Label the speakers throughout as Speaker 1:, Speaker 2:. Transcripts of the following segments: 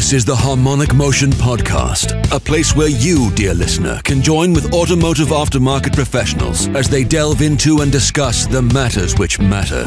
Speaker 1: This is the Harmonic Motion Podcast, a place where you, dear listener, can join with automotive aftermarket professionals as they delve into and discuss the matters which matter.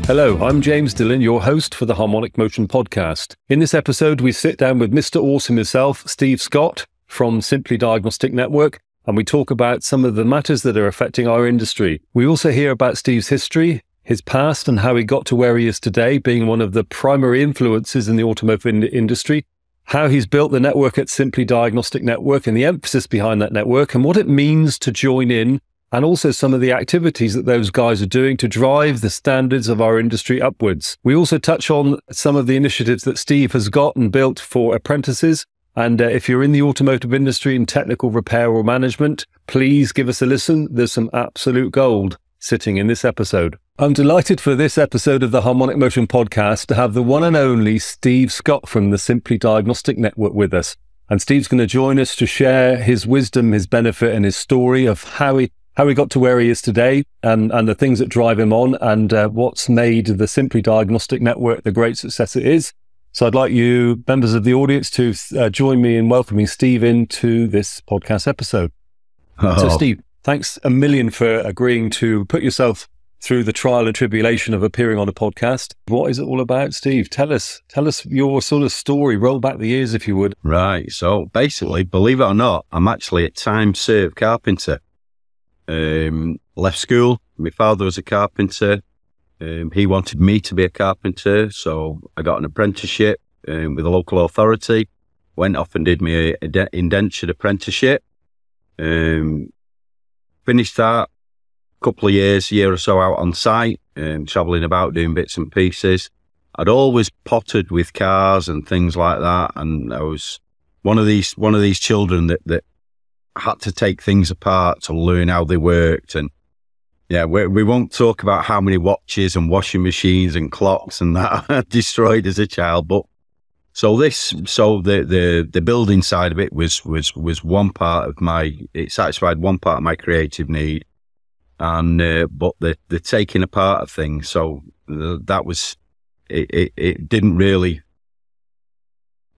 Speaker 2: Hello, I'm James Dillon, your host for the Harmonic Motion Podcast. In this episode, we sit down with Mr. Awesome himself, Steve Scott from Simply Diagnostics Network, and we talk about some of the matters that are affecting our industry. We also hear about Steve's history, his past, and how he got to where he is today, being one of the primary influences in the automotive industry, how he's built the network at Simply Diagnostics Network and the emphasis behind that network, and what it means to join in, and also some of the activities that those guys are doing to drive the standards of our industry upwards. We also touch on some of the initiatives that Steve has got and built for apprentices. And if you're in the automotive industry in technical repair or management, please give us a listen. There's some absolute gold sitting in this episode. I'm delighted for this episode of the Harmonic Motion Podcast to have the one and only Steve Scott from the Simply Diagnostics Network with us. And Steve's going to join us to share his wisdom, his benefit, and his story of how he got to where he is today, and the things that drive him on, and what's made the Simply Diagnostics Network the great success it is. So I'd like you, members of the audience, to join me in welcoming Steve into this podcast episode. So Steve, thanks a million for agreeing to put yourself through the trial and tribulation of appearing on a podcast. What is it all about, Steve? Tell us your sort of story. Roll back the years, if you would.
Speaker 3: Right. So basically, believe it or not, I'm actually a time-served carpenter. Left school. My father was a carpenter. He wanted me to be a carpenter, so I got an apprenticeship with a local authority. Went off and did my indentured apprenticeship. Finished that. Couple of years, year or so out on site, travelling about doing bits and pieces. I'd always pottered with cars and things like that, and I was one of these children that had to take things apart to learn how they worked. And yeah, we won't talk about how many watches and washing machines and clocks and that I destroyed as a child. But the building side of it was one part of it satisfied one part of my creative need. And but the taking apart of things, so that was it didn't really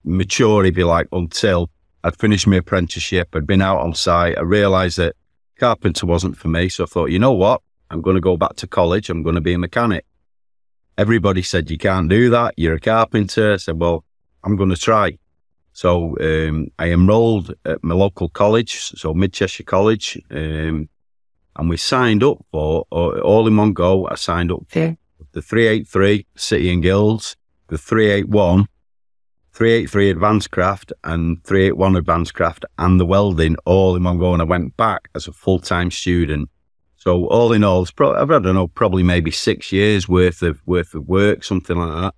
Speaker 3: mature, if you like, until I'd finished my apprenticeship. I'd been out on site. I realised that carpenter wasn't for me, so I thought, you know what, I'm going to go back to college. I'm going to be a mechanic. Everybody said, you can't do that, you're a carpenter. I said, well, I'm going to try. So I enrolled at my local college, so Mid Cheshire College. And we signed up for, all in one go, I signed up for the 383 City and Guilds, the 381, 383 Advanced Craft and 381 Advanced Craft, and the welding all in one go. And I went back as a full-time student. So all in all, probably maybe 6 years worth of work, something like that.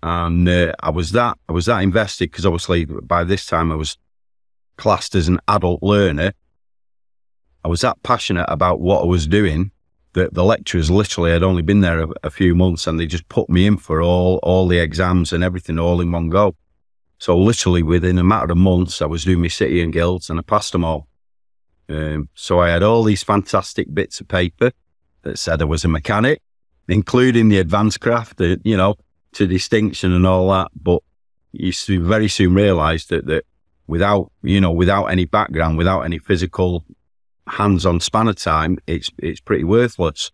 Speaker 3: And I was that invested, because obviously by this time I was classed as an adult learner. I was that passionate about what I was doing that the lecturers literally had only been there a few months, and they just put me in for all the exams and everything all in one go. So literally within a matter of months, I was doing my City and Guilds, and I passed them all. So I had all these fantastic bits of paper that said I was a mechanic, including the Advanced Craft, to distinction and all that. But you very soon realised that without any background, without any physical hands-on span of time, it's pretty worthless.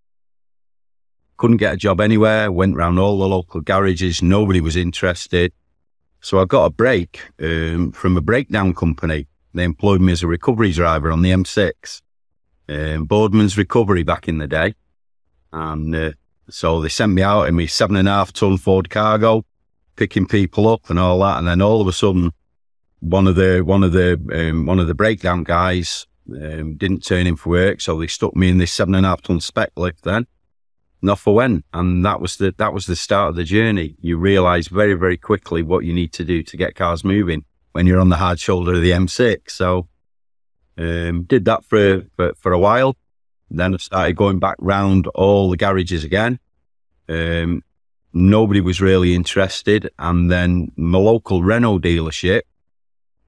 Speaker 3: Couldn't get a job anywhere, went round all the local garages, nobody was interested. So I got a break from a breakdown company. They employed me as a recovery driver on the M6, Boardman's Recovery back in the day. And so they sent me out in my 7.5 ton Ford Cargo, picking people up and all that. And then all of a sudden, one of the breakdown guys didn't turn in for work, so they stuck me in this 7.5 ton spec lift then, and off I went. And that was the start of the journey. You realise very, very quickly what you need to do to get cars moving when you're on the hard shoulder of the M6. So did that for a while. Then I started going back round all the garages again. Nobody was really interested. And then my local Renault dealership,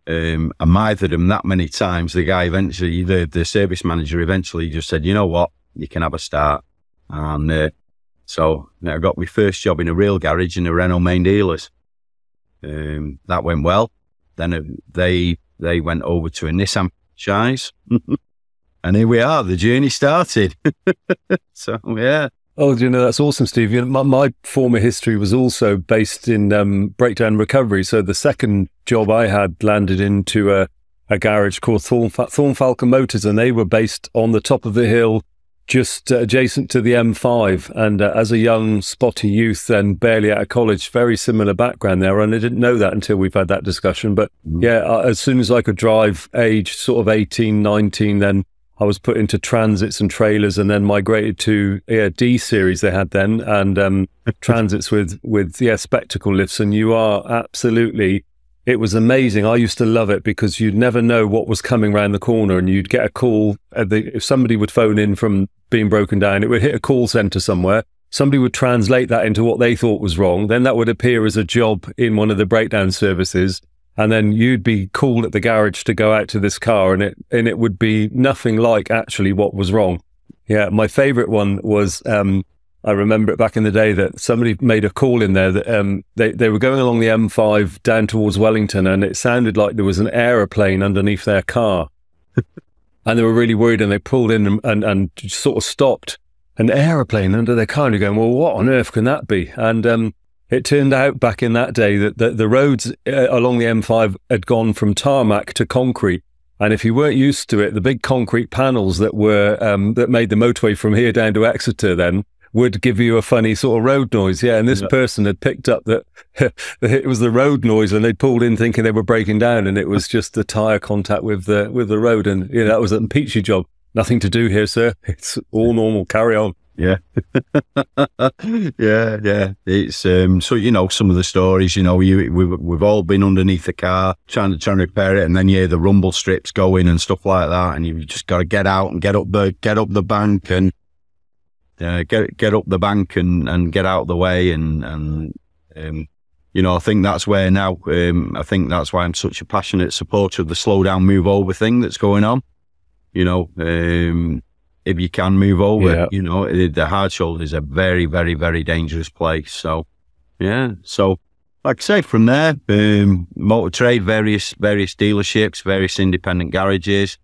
Speaker 3: I mithered him that many times. The guy eventually, the service manager eventually just said, you know what, you can have a start. And So I got my first job in a real garage in a Renault main dealers. That went well. Then they went over to a Nissan franchise. And here we are, the journey started. So, yeah.
Speaker 2: Oh, that's awesome, Steve. My former history was also based in breakdown recovery. So the second job I had landed into a garage called Thorn Falcon Motors, and they were based on the top of the hill, just adjacent to the M5. And as a young, spotty youth and barely out of college, very similar background there. And I didn't know that until we've had that discussion. But yeah, as soon as I could drive, age sort of 18, 19, then I was put into transits and trailers, and then migrated to D series they had then, and transits with spectacle lifts. And you are absolutely, it was amazing. I used to love it because you'd never know what was coming around the corner, and you'd get a call. If somebody would phone in from being broken down, it would hit a call center somewhere. Somebody would translate that into what they thought was wrong. Then that would appear as a job in one of the breakdown services. And then you'd be called at the garage to go out to this car, and it would be nothing like actually what was wrong. Yeah, my favorite one was, I remember it back in the day that somebody made a call in there that they were going along the M5 down towards Wellington, and it sounded like there was an aeroplane underneath their car. And they were really worried, and they pulled in and sort of stopped. An aeroplane under their car, and you're going, well, what on earth can that be? And it turned out back in that day that the roads along the M5 had gone from tarmac to concrete. And if you weren't used to it, the big concrete panels that were that made the motorway from here down to Exeter then would give you a funny sort of road noise. Yeah, and this person had picked up that it was the road noise, and they'd pulled in thinking they were breaking down, and it was just the tyre contact with the road. And that was a peachy job. Nothing to do here, sir. It's all normal. Carry on.
Speaker 3: Yeah. yeah. It's, so, some of the stories, we've all been underneath the car trying to repair it. And then, the rumble strips going and stuff like that. And you've just got to get out and get up the bank and get up the bank and get out of the way. And I think that's where now, I think that's why I'm such a passionate supporter of the slow down, move over thing that's going on. If you can move over, the hard shoulder is a very, very, very dangerous place. So, yeah. So, like I say, from there, motor trade, various dealerships, various independent garages.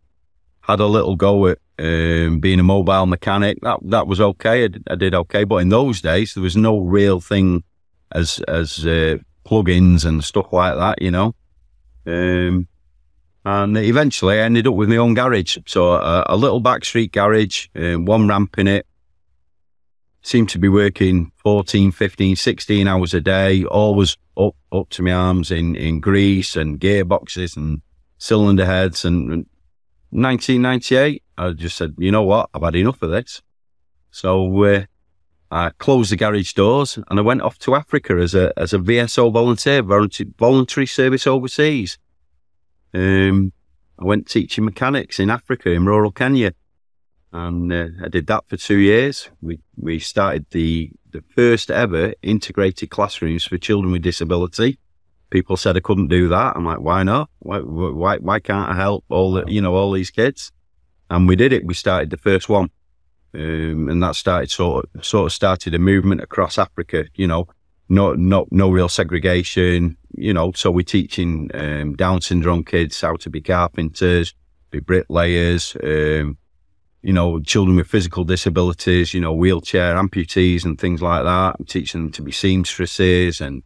Speaker 3: Had a little go at being a mobile mechanic. That was okay. I did okay. But in those days, there was no real thing as plugins and stuff like that. And eventually I ended up with my own garage. So a little backstreet garage, one ramp in it. Seemed to be working 14, 15, 16 hours a day, always up to my arms in grease and gearboxes and cylinder heads. And 1998, I just said, you know what, I've had enough of this. So I closed the garage doors and I went off to Africa as a VSO volunteer, voluntary service overseas. I went teaching mechanics in Africa, in rural Kenya, and I did that for 2 years. We started the first ever integrated classrooms for children with disability. People said I couldn't do that. I'm like, why not? Why can't I help all these kids? And we did it. We started the first one, and that started sort of started a movement across Africa. No real segregation. So we're teaching Down syndrome kids how to be carpenters, be bricklayers, children with physical disabilities, wheelchair amputees and things like that. I'm teaching them to be seamstresses and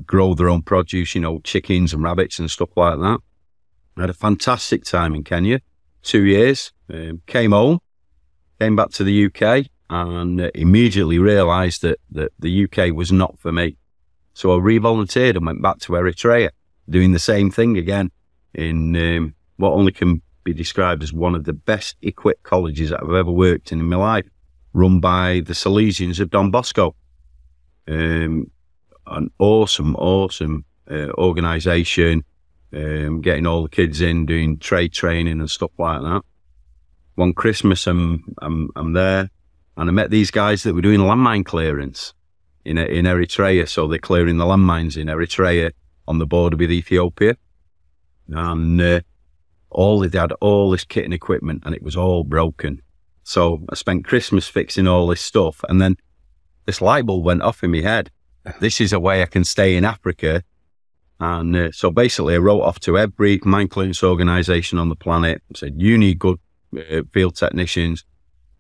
Speaker 3: grow their own produce, chickens and rabbits and stuff like that. I had a fantastic time in Kenya, 2 years, came back to the UK and immediately realised that the UK was not for me. So I re-volunteered and went back to Eritrea, doing the same thing again in what only can be described as one of the best equipped colleges that I've ever worked in my life, run by the Salesians of Don Bosco. An awesome organisation, getting all the kids in, doing trade training and stuff like that. One Christmas, I'm there, and I met these guys that were doing landmine clearance in Eritrea. So they're clearing the landmines in Eritrea on the border with Ethiopia. And they had all this kit and equipment, and it was all broken. So I spent Christmas fixing all this stuff, and then this light bulb went off in my head. This is a way I can stay in Africa. And so basically I wrote off to every mine clearance organisation on the planet, said, you need good field technicians.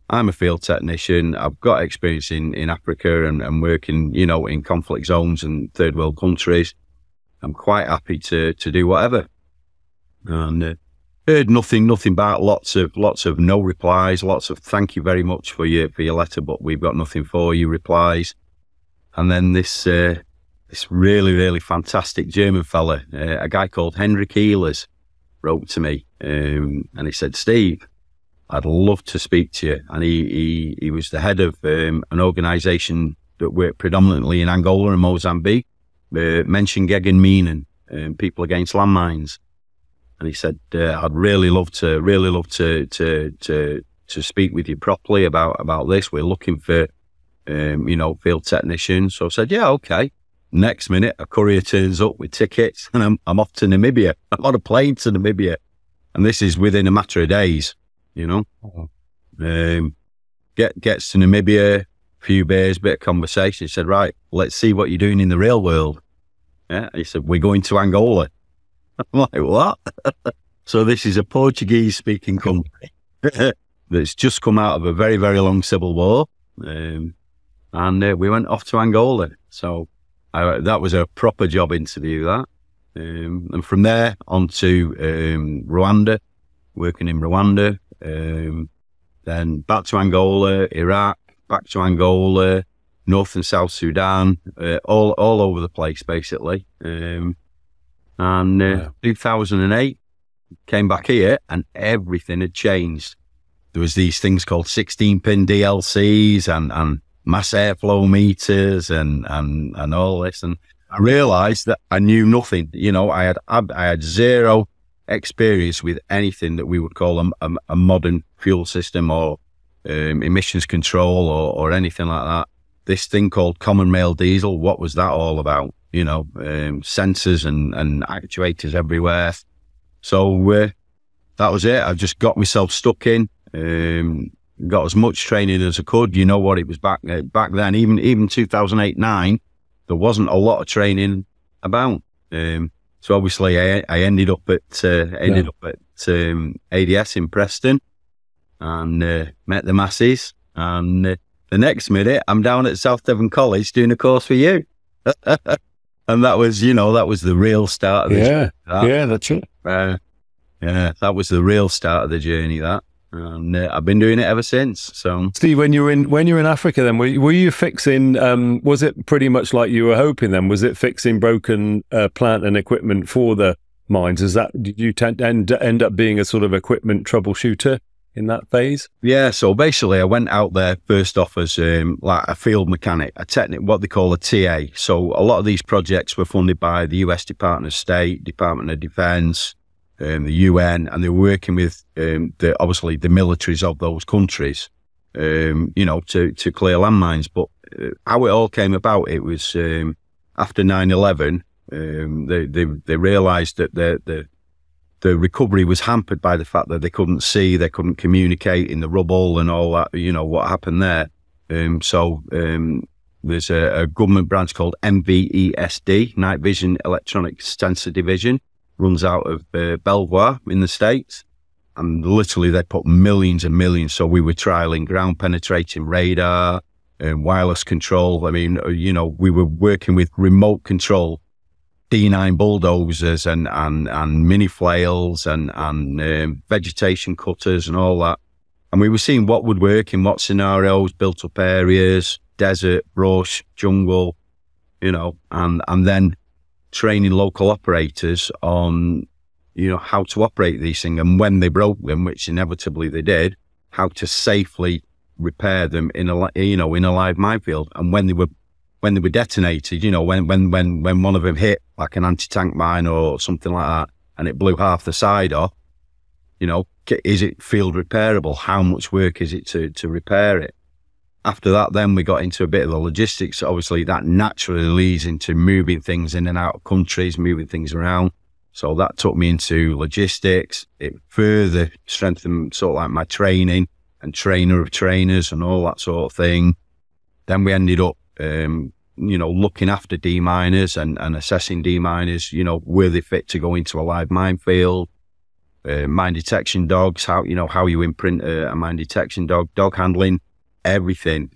Speaker 3: I'm a field technician. I've got experience in Africa and working, you know, in conflict zones and third world countries. I'm quite happy to do whatever. And heard nothing back. Lots of no replies. Lots of thank you very much for your letter, but we've got nothing for you replies. And then this really, really fantastic German fella, a guy called Henrik Ehlers, wrote to me, and he said, Steve, I'd love to speak to you. And he was the head of an organisation that worked predominantly in Angola and Mozambique, Menschen gegen Minen, people against landmines. And he said, I'd really love to speak with you properly about this. We're looking for, you know, field technicians. So I said, yeah, okay. Next minute, a courier turns up with tickets, and I'm off to Namibia. I'm on a plane to Namibia, and this is within a matter of days. You know, gets to Namibia, few beers, bit of conversation. He said, right, let's see what you're doing in the real world. Yeah, he said, we're going to Angola. I'm like, what? So this is a Portuguese-speaking country that's just come out of a very, very long civil war, and we went off to Angola. So that was a proper job interview, that. And from there on to Rwanda, working in Rwanda. Then back to Angola, Iraq, back to Angola, North and South Sudan, all over the place, basically. And 2008, came back here and everything had changed. There was these things called 16-pin DLCs and mass airflow meters and all this. And I realized that I knew nothing. You know, I had zero experience with anything that we would call a modern fuel system or emissions control or anything like that. This thing called common rail diesel, what was that all about? You know, sensors and actuators everywhere. So that was it. I just got myself stuck in, got as much training as I could. You know what it was back then, even 2008-9, there wasn't a lot of training about. So obviously I ended up at ADS in Preston and met the masses. And the next minute I'm down at South Devon College doing a course for you. And that was, you know, that was the real start of the journey.
Speaker 2: Yeah, that's it.
Speaker 3: Yeah, that was the real start of the journey, that. And I've been doing it ever since. So,
Speaker 2: Steve, when you're in Africa, then were you fixing? Was it pretty much like you were hoping? Then was it fixing broken plant and equipment for the mines? Did you end up being a sort of equipment troubleshooter in that phase?
Speaker 3: Yeah. So basically, I went out there first off as like a field mechanic, what they call a TA. So a lot of these projects were funded by the US Department of State, Department of Defense, the UN, and they were working with obviously the militaries of those countries, you know, to clear landmines. But how it all came about, it was after 9/11, they realised that the recovery was hampered by the fact that they couldn't see, they couldn't communicate in the rubble and all that. You know what happened there. So there's a government branch called NVESD, Night Vision Electronic Sensor Division. Runs out of Belvoir in the States, and literally they put millions and millions. So we were trialing ground penetrating radar and wireless control. I mean, you know, we were working with remote control D9 bulldozers and mini flails and vegetation cutters and all that. And we were seeing what would work in what scenarios, built up areas, desert, brush, jungle, you know, and then training local operators on, you know, how to operate these things, and when they broke them, which inevitably they did, how to safely repair them in a live minefield. And when they were detonated, you know, when one of them hit like an anti-tank mine or something like that, and it blew half the side off, you know, is it field repairable? How much work is it to repair it? After that, then we got into a bit of the logistics. Obviously, that naturally leads into moving things in and out of countries, moving things around. So that took me into logistics. It further strengthened sort of like my training and trainer of trainers and all that sort of thing. Then we ended up, looking after D-miners and assessing D-miners, were they fit to go into a live minefield, mine detection dogs, how you imprint a mine detection dog handling, everything,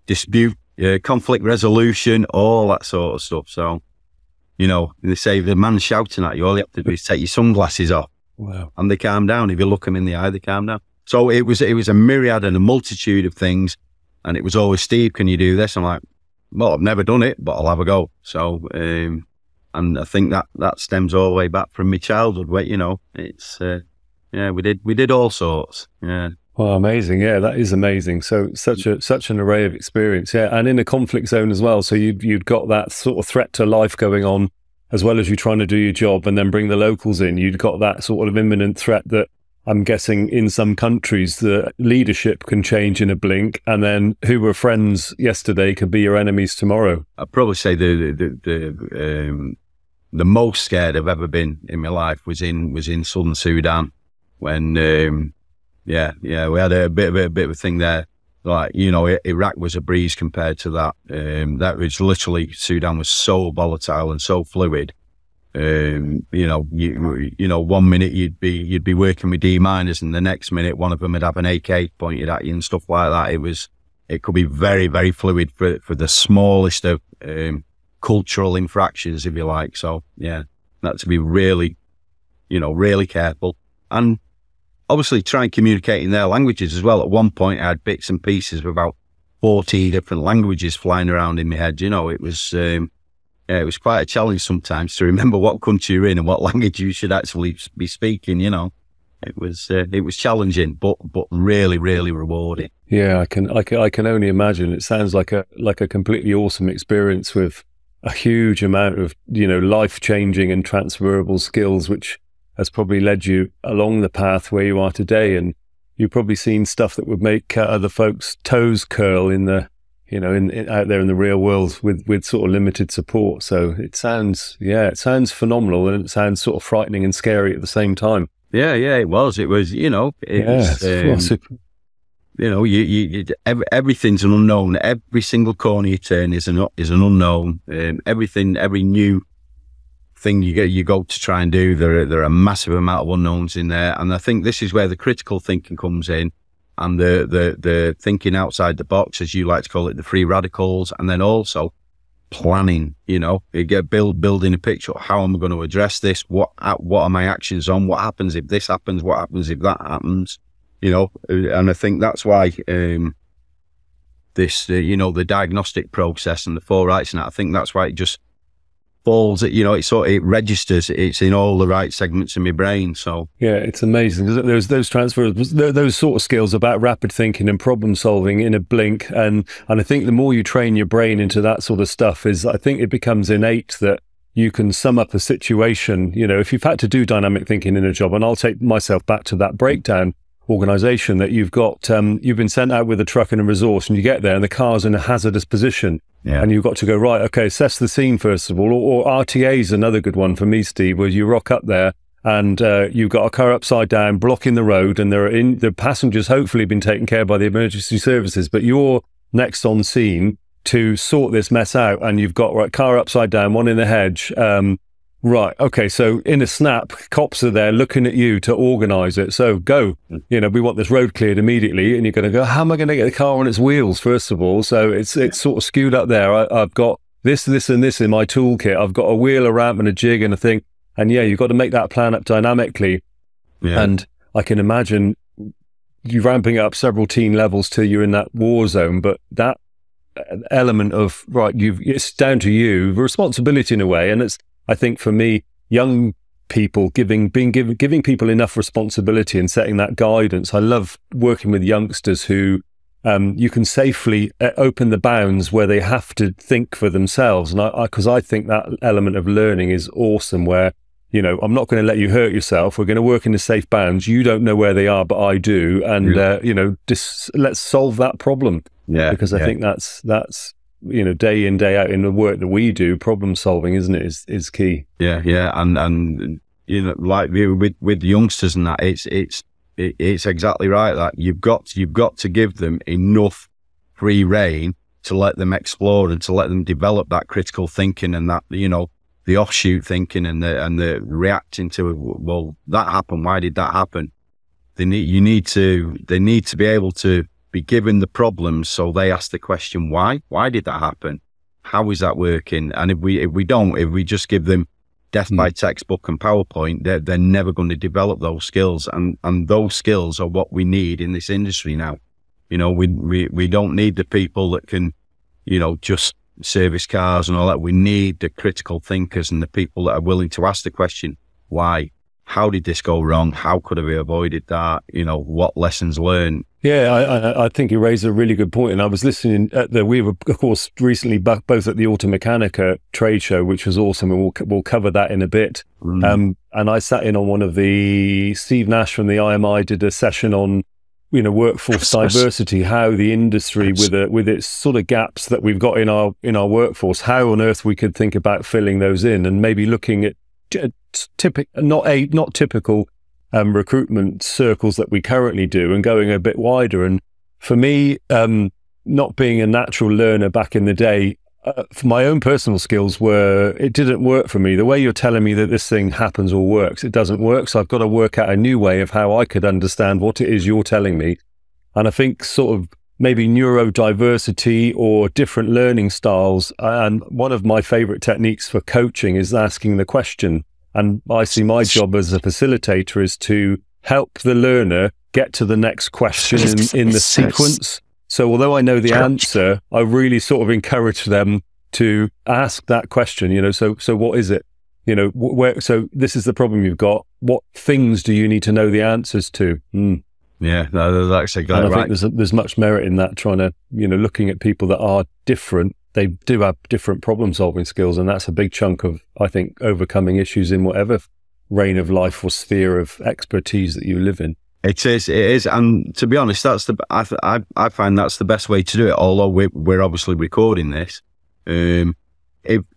Speaker 3: dispute, conflict resolution, all that sort of stuff. So, they say the man shouting at you, all you have to do is take your sunglasses off.
Speaker 2: Wow.
Speaker 3: And they calm down. If you look them in the eye, they calm down. So it was a myriad and a multitude of things. And it was always, Steve, can you do this? I'm like, well, I've never done it, but I'll have a go. So, and I think that stems all the way back from my childhood. Where, it's, we did all sorts. Yeah.
Speaker 2: Well, amazing. Yeah, that is amazing. So such an array of experience. Yeah. And in a conflict zone as well. So you'd got that sort of threat to life going on, as well as you trying to do your job and then bring the locals in. You'd got that sort of imminent threat that I'm guessing in some countries the leadership can change in a blink, and then who were friends yesterday could be your enemies tomorrow.
Speaker 3: I'd probably say the most scared I've ever been in my life was in Southern Sudan when we had a bit of a thing there. Like, Iraq was a breeze compared to that. That was literally, Sudan was so volatile and so fluid. 1 minute you'd be working with D-miners, and the next minute one of them would have an AK pointed at you and stuff like that. It could be very, very fluid for the smallest of cultural infractions, if you like. So yeah, that to be really, really careful, and obviously try and communicate in their languages as well. At one point I had bits and pieces of about 40 different languages flying around in my head. It was quite a challenge sometimes to remember what country you're in and what language you should actually be speaking. It was challenging, but really, really rewarding.
Speaker 2: Yeah, I can only imagine. It sounds like a completely awesome experience with a huge amount of life-changing and transferable skills, which has probably led you along the path where you are today. And you've probably seen stuff that would make other folks' toes curl in the out there in the real world with sort of limited support. So it sounds phenomenal, and it sounds sort of frightening and scary at the same time.
Speaker 3: Yeah, it was, everything's an unknown. Every single corner you turn is an unknown. Every new thing you go to try and do, there are a massive amount of unknowns in there. And I think this is where the critical thinking comes in, and the thinking outside the box, as you like to call it, the free radicals, and then also planning. You get building a picture. How am I going to address this? What are my actions on? What happens if this happens? What happens if that happens? And I think that's why this the diagnostic process and the 4 rights, and I think that's why it just falls. It registers. It's in all the right segments in my brain. So
Speaker 2: yeah, it's amazing. Those transfers, those sort of skills about rapid thinking and problem solving in a blink. And I think the more you train your brain into that sort of stuff, I think it becomes innate that you can sum up a situation. If you've had to do dynamic thinking in a job, and I'll take myself back to that breakdown organization that you've got, you've been sent out with a truck and a resource, and you get there and the car's in a hazardous position. Yeah. And you've got to go, right, okay, assess the scene first of all. Or RTA is another good one for me, Steve, where you rock up there and you've got a car upside down blocking the road, and the passengers hopefully been taken care of by the emergency services, but you're next on scene to sort this mess out, and you've got car upside down, one in the hedge. Right, okay, so in a snap, cops are there looking at you to organise it. So go, we want this road cleared immediately, and you're going to go, how am I going to get the car on its wheels, first of all? So it's sort of skewed up there. I've got this, and this in my toolkit. I've got a wheel, a ramp, and a jig, and a thing. And yeah, you've got to make that plan up dynamically. Yeah. And I can imagine you ramping up several teen levels till you're in that war zone, but that element of, right, it's down to you, responsibility in a way, and it's, I think for me, young people giving people enough responsibility and setting that guidance. I love working with youngsters who you can safely open the bounds where they have to think for themselves. And because I think that element of learning is awesome, where, I'm not going to let you hurt yourself. We're going to work in the safe bounds. You don't know where they are, but I do. And, let's solve that problem. Yeah. Because I think that's day in, day out in the work that we do, problem solving, isn't it, is key.
Speaker 3: Yeah. And like with youngsters and that, it's it's exactly right that you've got to give them enough free rein to let them explore and to let them develop that critical thinking and that, the offshoot thinking and the reacting to, well, that happened. Why did that happen? They need to be able to be given the problems, so they ask the question, why did that happen? How is that working? And if we just give them death by textbook and PowerPoint, they're never going to develop those skills. And those skills are what we need in this industry now. We don't need the people that can, just service cars and all that. We need the critical thinkers and the people that are willing to ask the question, why? How did this go wrong? How could have we avoided that? What lessons learned?
Speaker 2: Yeah, I think you raised a really good point. And I was listening we were, of course, recently both at the Automechanica trade show, which was awesome. And we'll cover that in a bit. And I sat in on one of Steve Nash from the IMI did a session on, workforce diversity, how the industry with its sort of gaps that we've got in our workforce, how on earth we could think about filling those in and maybe looking at not typical recruitment circles that we currently do and going a bit wider. And for me, not being a natural learner back in the day, for my own personal skills it didn't work for me. The way you're telling me that this thing happens or works, it doesn't work. So I've got to work out a new way of how I could understand what it is you're telling me. And I think sort of maybe neurodiversity or different learning styles. And one of my favorite techniques for coaching is asking the question. And I see my job as a facilitator is to help the learner get to the next question in the sequence. So although I know the answer, I really sort of encourage them to ask that question, so what is it? So this is the problem you've got. What things do you need to know the answers to?
Speaker 3: Yeah, that's exactly right.
Speaker 2: I think there's much merit in that, trying to, looking at people that are different. They do have different problem-solving skills, and that's a big chunk of, I think, overcoming issues in whatever reign of life or sphere of expertise that you live in.
Speaker 3: It is, and to be honest, I find that's the best way to do it. Although we're obviously recording this, if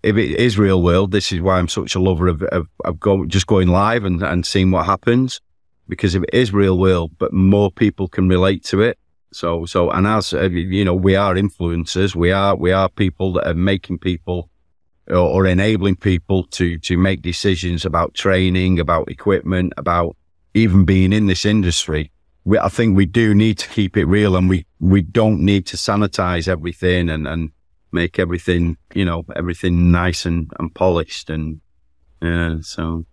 Speaker 3: it is real world, this is why I'm such a lover of going live and seeing what happens, because if it is real world, but more people can relate to it. So, and as we are influencers, we are people that are making people or enabling people to make decisions about training, about equipment, about even being in this industry. I think we do need to keep it real, and we don't need to sanitize everything and make everything, everything nice and polished. And so.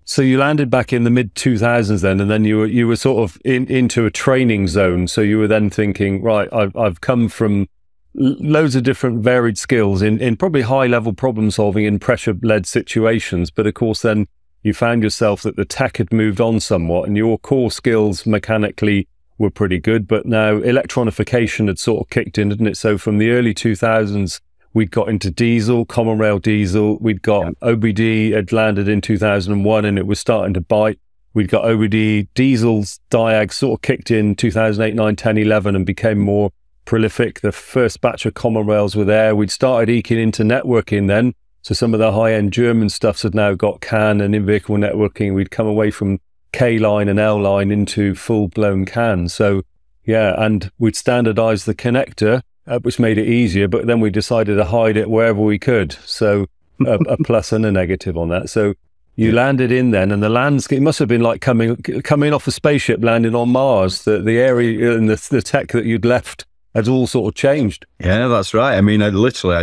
Speaker 2: So you landed back in the mid 2000s then, and then you were sort of into a training zone. So you were then thinking, right, I've come from loads of different varied skills in probably high level problem solving in pressure led situations. But of course, then you found yourself that the tech had moved on somewhat, and your core skills mechanically were pretty good. But now electronification had sort of kicked in, didn't it? So from the early 2000s, we'd got into diesel, common rail diesel. We'd got OBD had landed in 2001 and it was starting to bite. We'd got OBD, diesel's diag sort of kicked in 2008, 9, 10, 11 and became more prolific. The first batch of common rails were there. We'd started eking into networking then. So some of the high-end German stuffs had now got CAN and in-vehicle networking. We'd come away from K-line and L-line into full-blown CAN. So yeah, and we'd standardized the connector, which made it easier, but then we decided to hide it wherever we could. So a plus and a negative on that. So you landed in then, and the landscape must have been like coming off a spaceship landing on Mars. The area and the tech that you'd left had all sort of changed.
Speaker 3: Yeah, that's right. I mean, I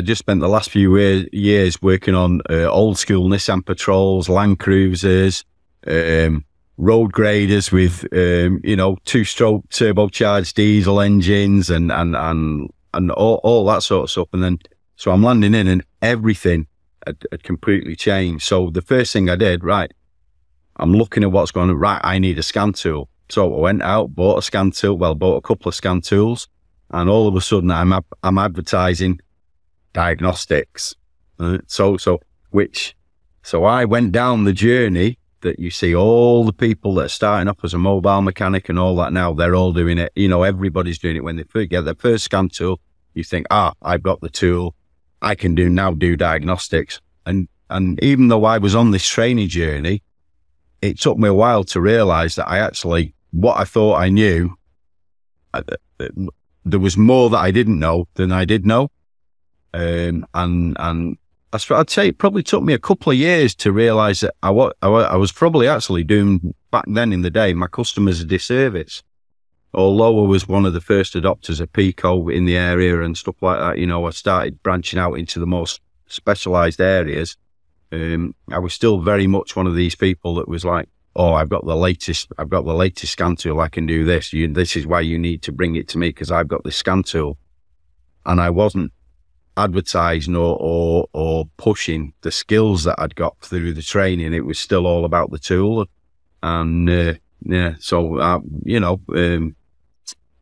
Speaker 3: just spent the last few years working on old school Nissan Patrols, Land Cruisers, road graders with, 2-stroke turbocharged diesel engines and all that sort of stuff. And then, so I'm landing in and everything had completely changed. So the first thing I did, right, I'm looking at what's going on. Right, I need a scan tool. So I went out, bought a couple of scan tools. And all of a sudden, I'm advertising diagnostics. So I went down the journey that you see all the people that are starting up as a mobile mechanic and all that now. They're all doing it. Everybody's doing it. When they get their first scan tool, you think, I've got the tool. I can do diagnostics. And even though I was on this training journey, it took me a while to realize that what I thought I knew, there was more that I didn't know than I did know. And I'd say it probably took me a couple of years to realize that I was probably actually doing, back then in the day, my customers a disservice. Although I was one of the first adopters of Pico in the area and stuff like that, I started branching out into the most specialized areas. I was still very much one of these people that was like, oh, I've got the latest scan tool. I can do this. This is why you need to bring it to me, because I've got this scan tool. And I wasn't advertising or pushing the skills that I'd got through the training. It was still all about the tool. And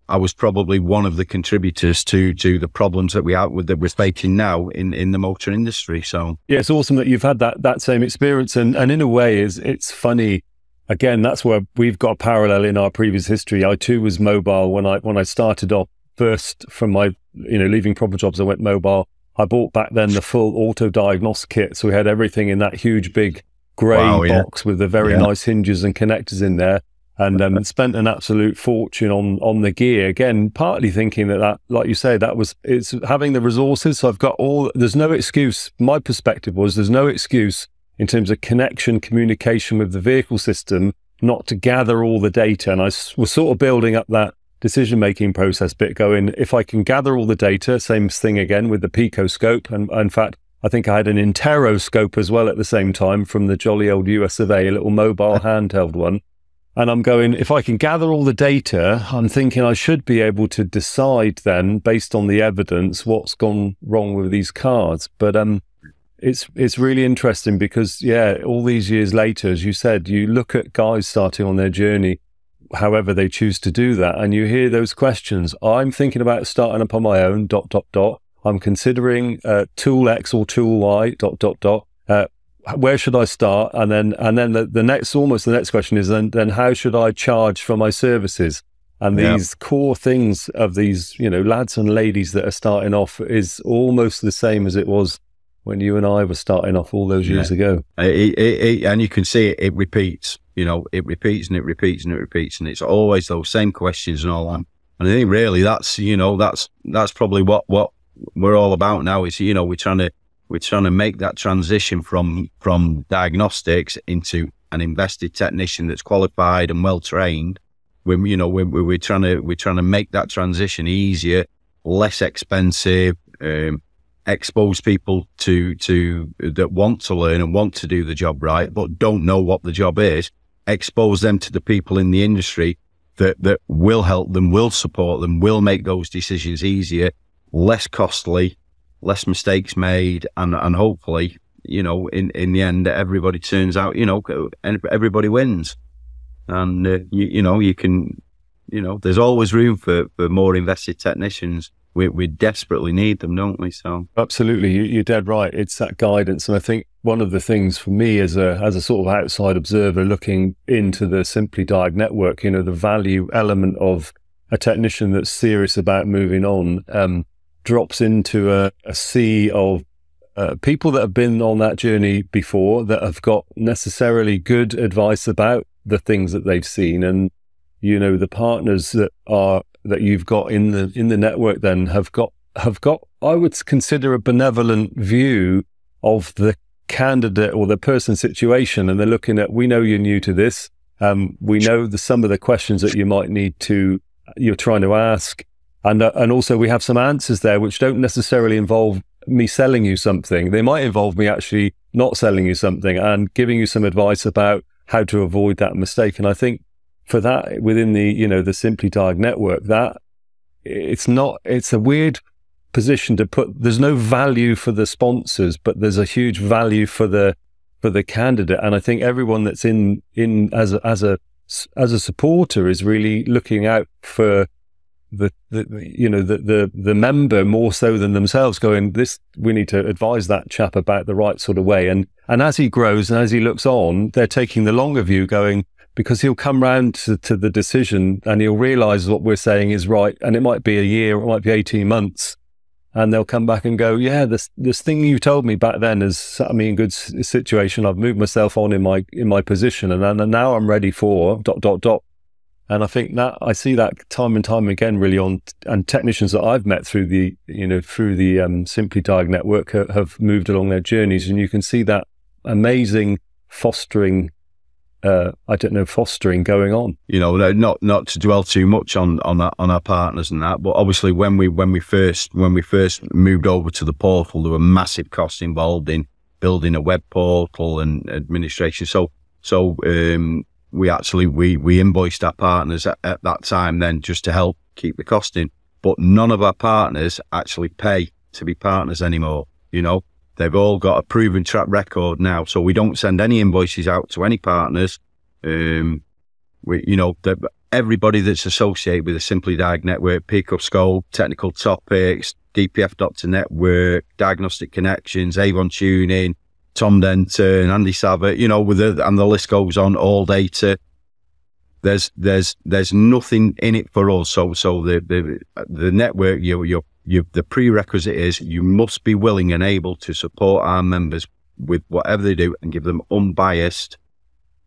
Speaker 3: I was probably one of the contributors to the problems that we're facing now in the motor industry. So
Speaker 2: yeah, it's awesome that you've had that same experience, and in a way, it's funny. Again, that's where we've got a parallel in our previous history. I too was mobile when I started off. First, from my leaving proper jobs, I went mobile. I bought back then the full auto diagnostic kit, so we had everything in that huge big grey box with the very nice hinges and connectors in there. And spent an absolute fortune on the gear. Again, partly thinking that, like you say, it's having the resources. So there's no excuse. My perspective was there's no excuse in terms of communication with the vehicle system, not to gather all the data. And I was sort of building up that decision-making process bit, going, if I can gather all the data, same thing again with the Pico scope. And in fact, I think I had an Intero scope as well at the same time from the jolly old US of A, a little mobile handheld one. And I'm going, if I can gather all the data, I'm thinking I should be able to decide then, based on the evidence, what's gone wrong with these cars. But it's really interesting because, all these years later, as you said, you look at guys starting on their journey, however they choose to do that, and you hear those questions. I'm thinking about starting up on my own, ... I'm considering tool X or tool Y, ... Where should I start? And then the next question is then how should I charge for my services? And these core things of these, lads and ladies that are starting off is almost the same as it was when you and I were starting off all those years ago.
Speaker 3: And you can see it repeats, it repeats and it repeats and it repeats. And it's always those same questions and all that. And I think really that's probably what we're all about now is, we're trying to make that transition from diagnostics into an invested technician that's qualified and well trained. We're trying to make that transition easier, less expensive, expose people to that want to learn and want to do the job right, but don't know what the job is. Expose them to the people in the industry that will help them, will support them, will make those decisions easier, less costly, less mistakes made, and hopefully, in the end, everybody turns out, everybody wins. And, you can, there's always room for more invested technicians. We desperately need them, don't we? So
Speaker 2: absolutely, you're dead right. It's that guidance. And I think one of the things for me as a sort of outside observer looking into the Simply Diag network, the value element of a technician that's serious about moving on, drops into a sea of people that have been on that journey before, that have got necessarily good advice about the things that they've seen. And, the partners that you've got in the network then have got, I would consider, a benevolent view of the candidate or the person's situation. And they're looking at, we know you're new to this. We know some of the questions that you're trying to ask. And also we have some answers there which don't necessarily involve me selling you something. They might involve me actually not selling you something and giving you some advice about how to avoid that mistake. And I think for that, within the Simply Diag network, that it's a weird position to put. There's no value for the sponsors, but there's a huge value for the candidate. And I think everyone that's in as a supporter is really looking out for the member more so than themselves, going, we need to advise that chap about the right sort of way. And as he grows and as he looks on, they're taking the longer view, going, because he'll come round to the decision and he'll realize what we're saying is right. And it might be a year, or it might be 18 months. and they'll come back and go, yeah, this thing you told me back then has set me in good situation. I've moved myself on in my position, and now I'm ready for ... And I think that I see that time and time again, really, and technicians that I've met through the Simply Diag network have moved along their journeys, and you can see that amazing fostering going on.
Speaker 3: Not to dwell too much on our partners and that, but obviously when we first moved over to the portal, there were massive costs involved in building a web portal and administration. So we invoiced our partners at that time then, just to help keep the cost in. But none of our partners actually pay to be partners anymore. They've all got a proven track record now, so we don't send any invoices out to any partners. Everybody that's associated with the Simply Diag network, Pico Scope, Technical Topics, DPF Doctor Network, Diagnostic Connections, Avon Tuning, Tom Denton, Andy Savitt, and the list goes on, All Data. There's nothing in it for us. So the network, the prerequisite is you must be willing and able to support our members with whatever they do and give them unbiased,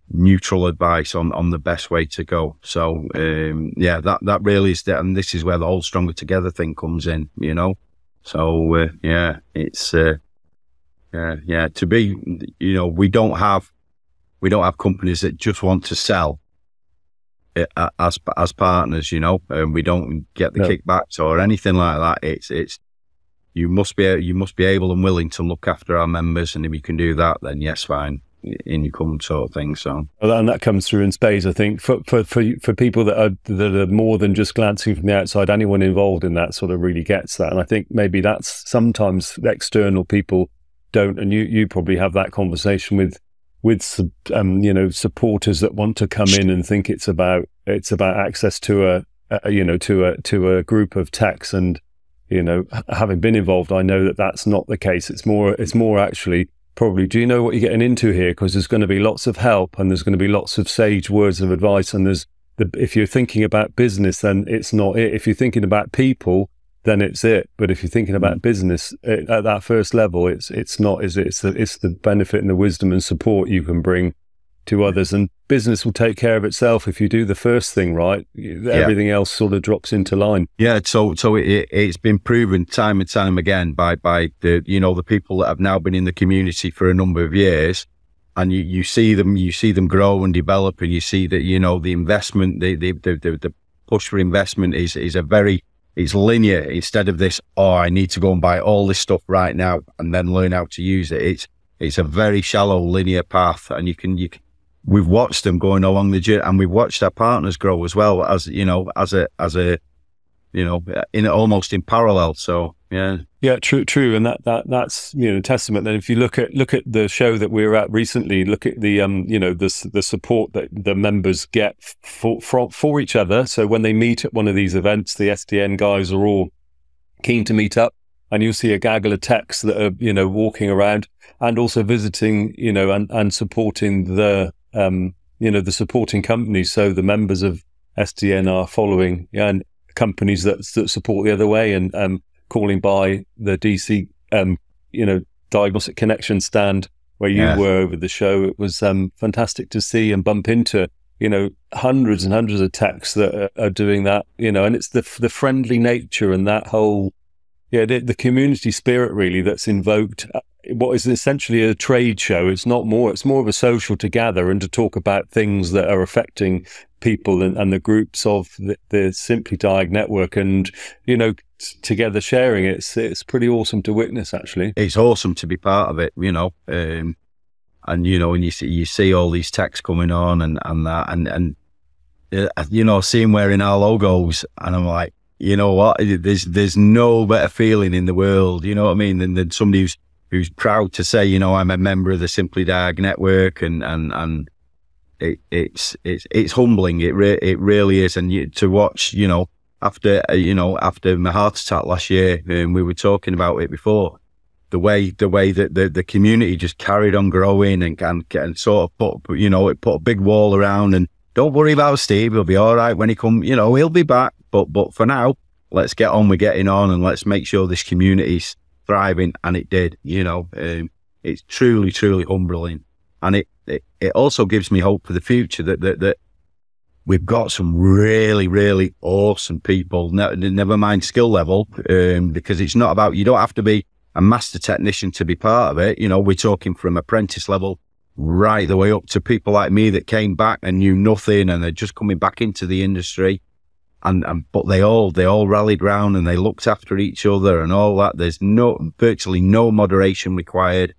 Speaker 3: neutral advice on the best way to go. So that really is and this is where the whole stronger together thing comes in. So it's to be, we don't have companies that just want to sell as partners, and we don't get the kickbacks or anything like that. It's you must be able and willing to look after our members, and if you can do that, then yes, fine, in you come, sort of thing. So,
Speaker 2: and that comes through in spades, I think, for people that are more than just glancing from the outside. Anyone involved in that sort of really gets that, and I think maybe that's sometimes external people don't, and you probably have that conversation with supporters that want to come in and think it's about access to a group of techs, and having been involved, I know that that's not the case. It's more actually probably, do you know what you're getting into here? Because there's going to be lots of help, and there's going to be lots of sage words of advice, and if you're thinking about business, then it's not it. If you're thinking about people, then it's it. But if you're thinking about business at that first level, it's not, is it? It's the benefit and the wisdom and support you can bring to others, and business will take care of itself if you do the first thing right. Everything else sort of drops into line. So it's been proven time and time again by the the people that have now been in the community for a number of years, and you see them grow and develop, and you see that the investment, the push for investment is it's linear, instead of this, I need to go and buy all this stuff right now and then learn how to use it. It's a very shallow linear path, and we've watched them going along the journey, and we've watched our partners grow as well, as in almost in parallel. So true, and that's testament. And if you look at the show that we were at recently, look at the the support that the members get for each other. So when they meet at one of these events, the SDN guys are all keen to meet up, and you'll see a gaggle of techs that are walking around and also visiting and supporting the the supporting companies. So the members of SDN are following and companies that support the other way, and calling by the DC Diagnostic Connection stand where you were over the show. It was fantastic to see and bump into hundreds and hundreds of techs that are doing that, and it's the friendly nature and that whole the community spirit really that's invoked. What is essentially a trade show, it's more of a social to gather and to talk about things that are affecting people and the groups of the Simply Diag network, and together sharing it. It's pretty awesome to witness, actually.
Speaker 3: It's awesome to be part of it, and you see all these techs coming on and that, and seeing wearing our logos, and I'm like, what, there's no better feeling in the world, what I mean, than somebody who's proud to say, I'm a member of the Simply Diag network, and it's humbling. It really is. And to watch, after my heart attack last year, and we were talking about it before, the way that the community just carried on growing and sort of it put a big wall around, and don't worry about Steve, he'll be all right when he come, he'll be back. But for now, let's get on with getting on and let's make sure this community's thriving. And it did, you know. It's truly, truly humbling. And it also gives me hope for the future that we've got some really, really awesome people, never mind skill level, because it's not about, you don't have to be a master technician to be part of it. You know, we're talking from apprentice level right the way up to people like me that came back and knew nothing and they're just coming back into the industry. But they all rallied round and they looked after each other and all that. There's virtually no moderation required.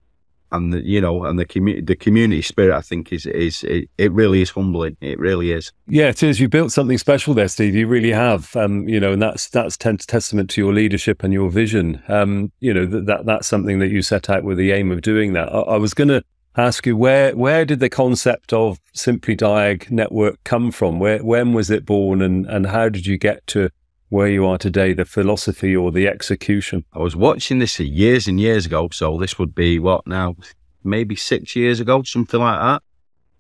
Speaker 3: And the community spirit, I think, it really is humbling. It really is.
Speaker 2: Yeah, it is. You built something special there, Steve. You really have. And that's testament to your leadership and your vision. That's something that you set out with the aim of doing that. I was going to ask you, where did the concept of Simply Diag Network come from? When was it born, and how did you get to where you are today, the philosophy or the execution?
Speaker 3: I was watching this years and years ago, so this would be what now, maybe 6 years ago, something like that.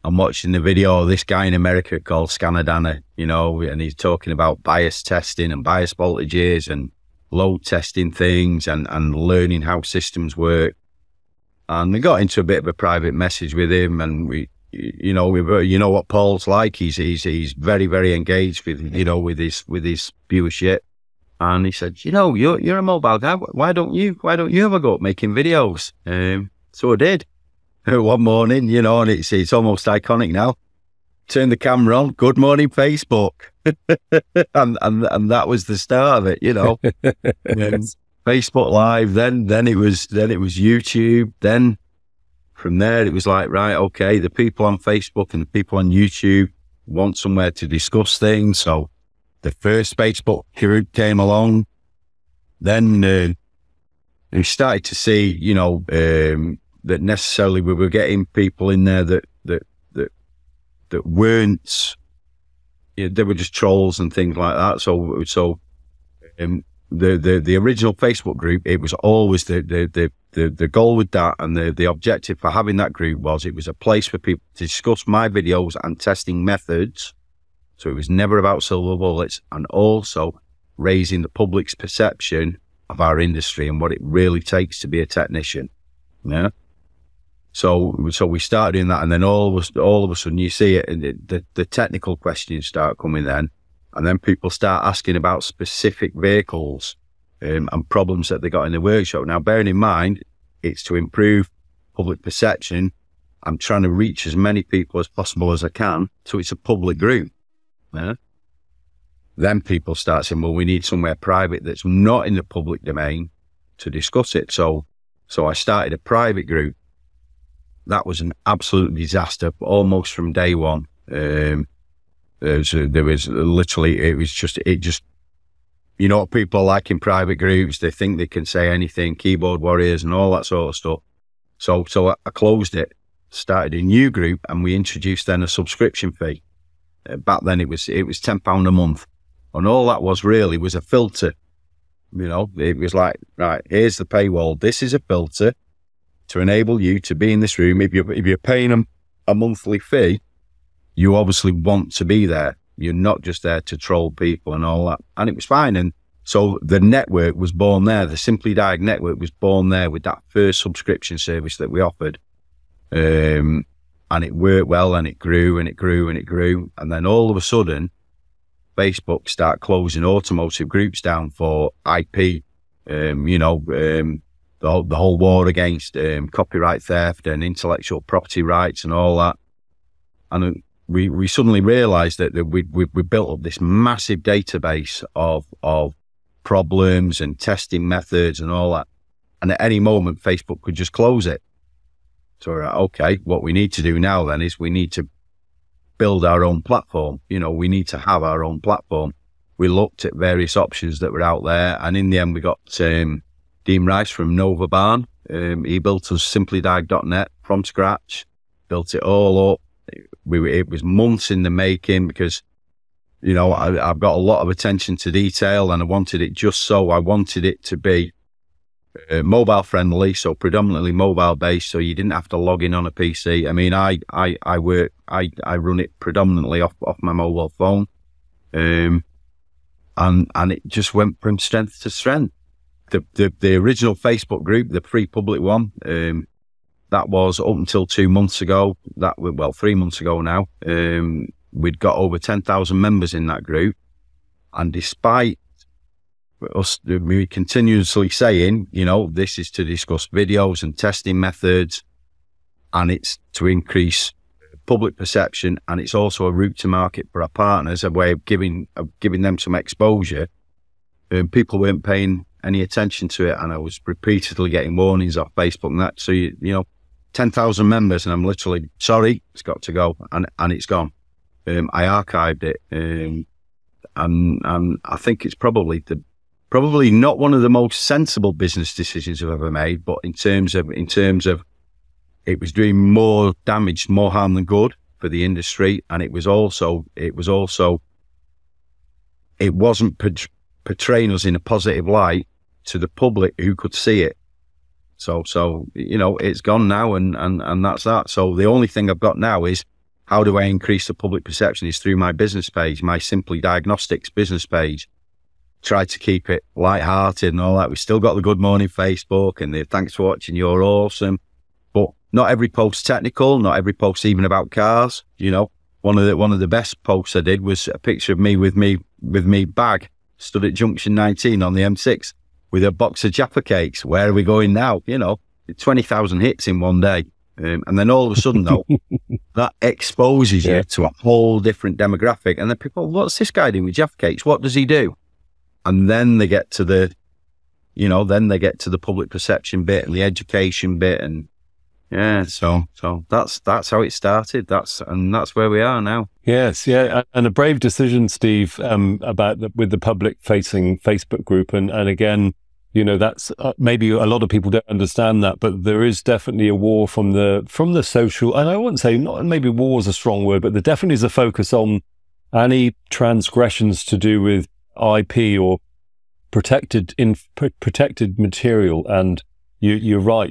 Speaker 3: I'm watching the video of this guy in America called Scanadana, and he's talking about bias testing and bias voltages and load testing things and learning how systems work. And we got into a bit of a private message with him, and we what Paul's like. He's very, very engaged with his viewership. And he said, you're a mobile guy. Why don't you ever go up making videos? So I did. One morning, and it's almost iconic now. Turned the camera on. Good morning, Facebook. and that was the start of it, Facebook Live. Then it was YouTube. Then from there, it was like, right, okay, the people on Facebook and the people on YouTube want somewhere to discuss things. So the first Facebook group came along. Then we started to see, that necessarily we were getting people in there that weren't, they were just trolls and things like that. So the original Facebook group, it was always the goal with that, and the objective for having that group was it was a place for people to discuss my videos and testing methods. So it was never about silver bullets, and also raising the public's perception of our industry and what it really takes to be a technician. Yeah. So we started doing that, and then all of a sudden you see it, and the technical questions start coming then. And then people start asking about specific vehicles and problems that they got in the workshop. Now, bearing in mind, it's to improve public perception. I'm trying to reach as many people as possible as I can. So it's a public group. Yeah? Then people start saying, well, we need somewhere private that's not in the public domain to discuss it. So I started a private group. That was an absolute disaster almost from day one. There was literally, it just, what people are like in private groups, they think they can say anything, keyboard warriors and all that sort of stuff. So I closed it, started a new group, and we introduced then a subscription fee. Back then it was £10 a month. And all that was really was a filter. It was like, right, here's the paywall. This is a filter to enable you to be in this room. If you're paying a monthly fee, you obviously want to be there. You're not just there to troll people and all that. And it was fine. And so the network was born there. The Simply Diag network was born there with that first subscription service that we offered. And it worked well, and it grew and it grew and it grew. And then all of a sudden, Facebook start closing automotive groups down for IP, the whole war against copyright theft and intellectual property rights and all that. And we suddenly realized that we built up this massive database of problems and testing methods and all that. And at any moment, Facebook could just close it. So we're like, okay, what we need to do now then is we need to build our own platform. We need to have our own platform. We looked at various options that were out there. And in the end, we got Dean Rice from Nova Barn. He built us simplydiag.net from scratch, built it all up. It was months in the making because, I've got a lot of attention to detail, and I wanted it to be mobile friendly, so predominantly mobile based, so you didn't have to log in on a PC. I mean, I run it predominantly off my mobile phone. and it just went from strength to strength. The original Facebook group, the free public one, that was up until 2 months ago. 3 months ago now. We'd got over 10,000 members in that group, and despite us continuously saying, this is to discuss videos and testing methods, and it's to increase public perception, and it's also a route to market for our partners, a way of giving them some exposure. People weren't paying any attention to it, and I was repeatedly getting warnings off Facebook and that. So 10,000 members, and I'm literally sorry, it's got to go, and it's gone. I archived it, and I think it's probably not one of the most sensible business decisions I've ever made, but in terms of it was doing more damage, more harm than good for the industry, and it wasn't portraying us in a positive light to the public who could see it. So it's gone now, and that's that. So the only thing I've got now is, how do I increase the public perception? Is through my business page, my Simply Diagnostics business page. Try to keep it light-hearted and all that. We've still got the good morning Facebook and the thanks for watching, you're awesome. But not every post's technical, not every post's even about cars. One of the best posts I did was a picture of me with me bag, stood at junction 19 on the M6 with a box of Jaffa Cakes. Where are we going now? 20,000 hits in one day. And then all of a sudden, though, that exposes you to a whole different demographic. And then people, what's this guy doing with Jaffa Cakes? What does he do? And then they get to the public perception bit and the education bit, and so that's how it started. That's where we are now.
Speaker 2: Yes, yeah, and a brave decision, Steve, with the public-facing Facebook group, and again, that's maybe a lot of people don't understand that, but there is definitely a war from the social, and I wouldn't say maybe war is a strong word, but there definitely is a focus on any transgressions to do with IP or protected material. And you're right.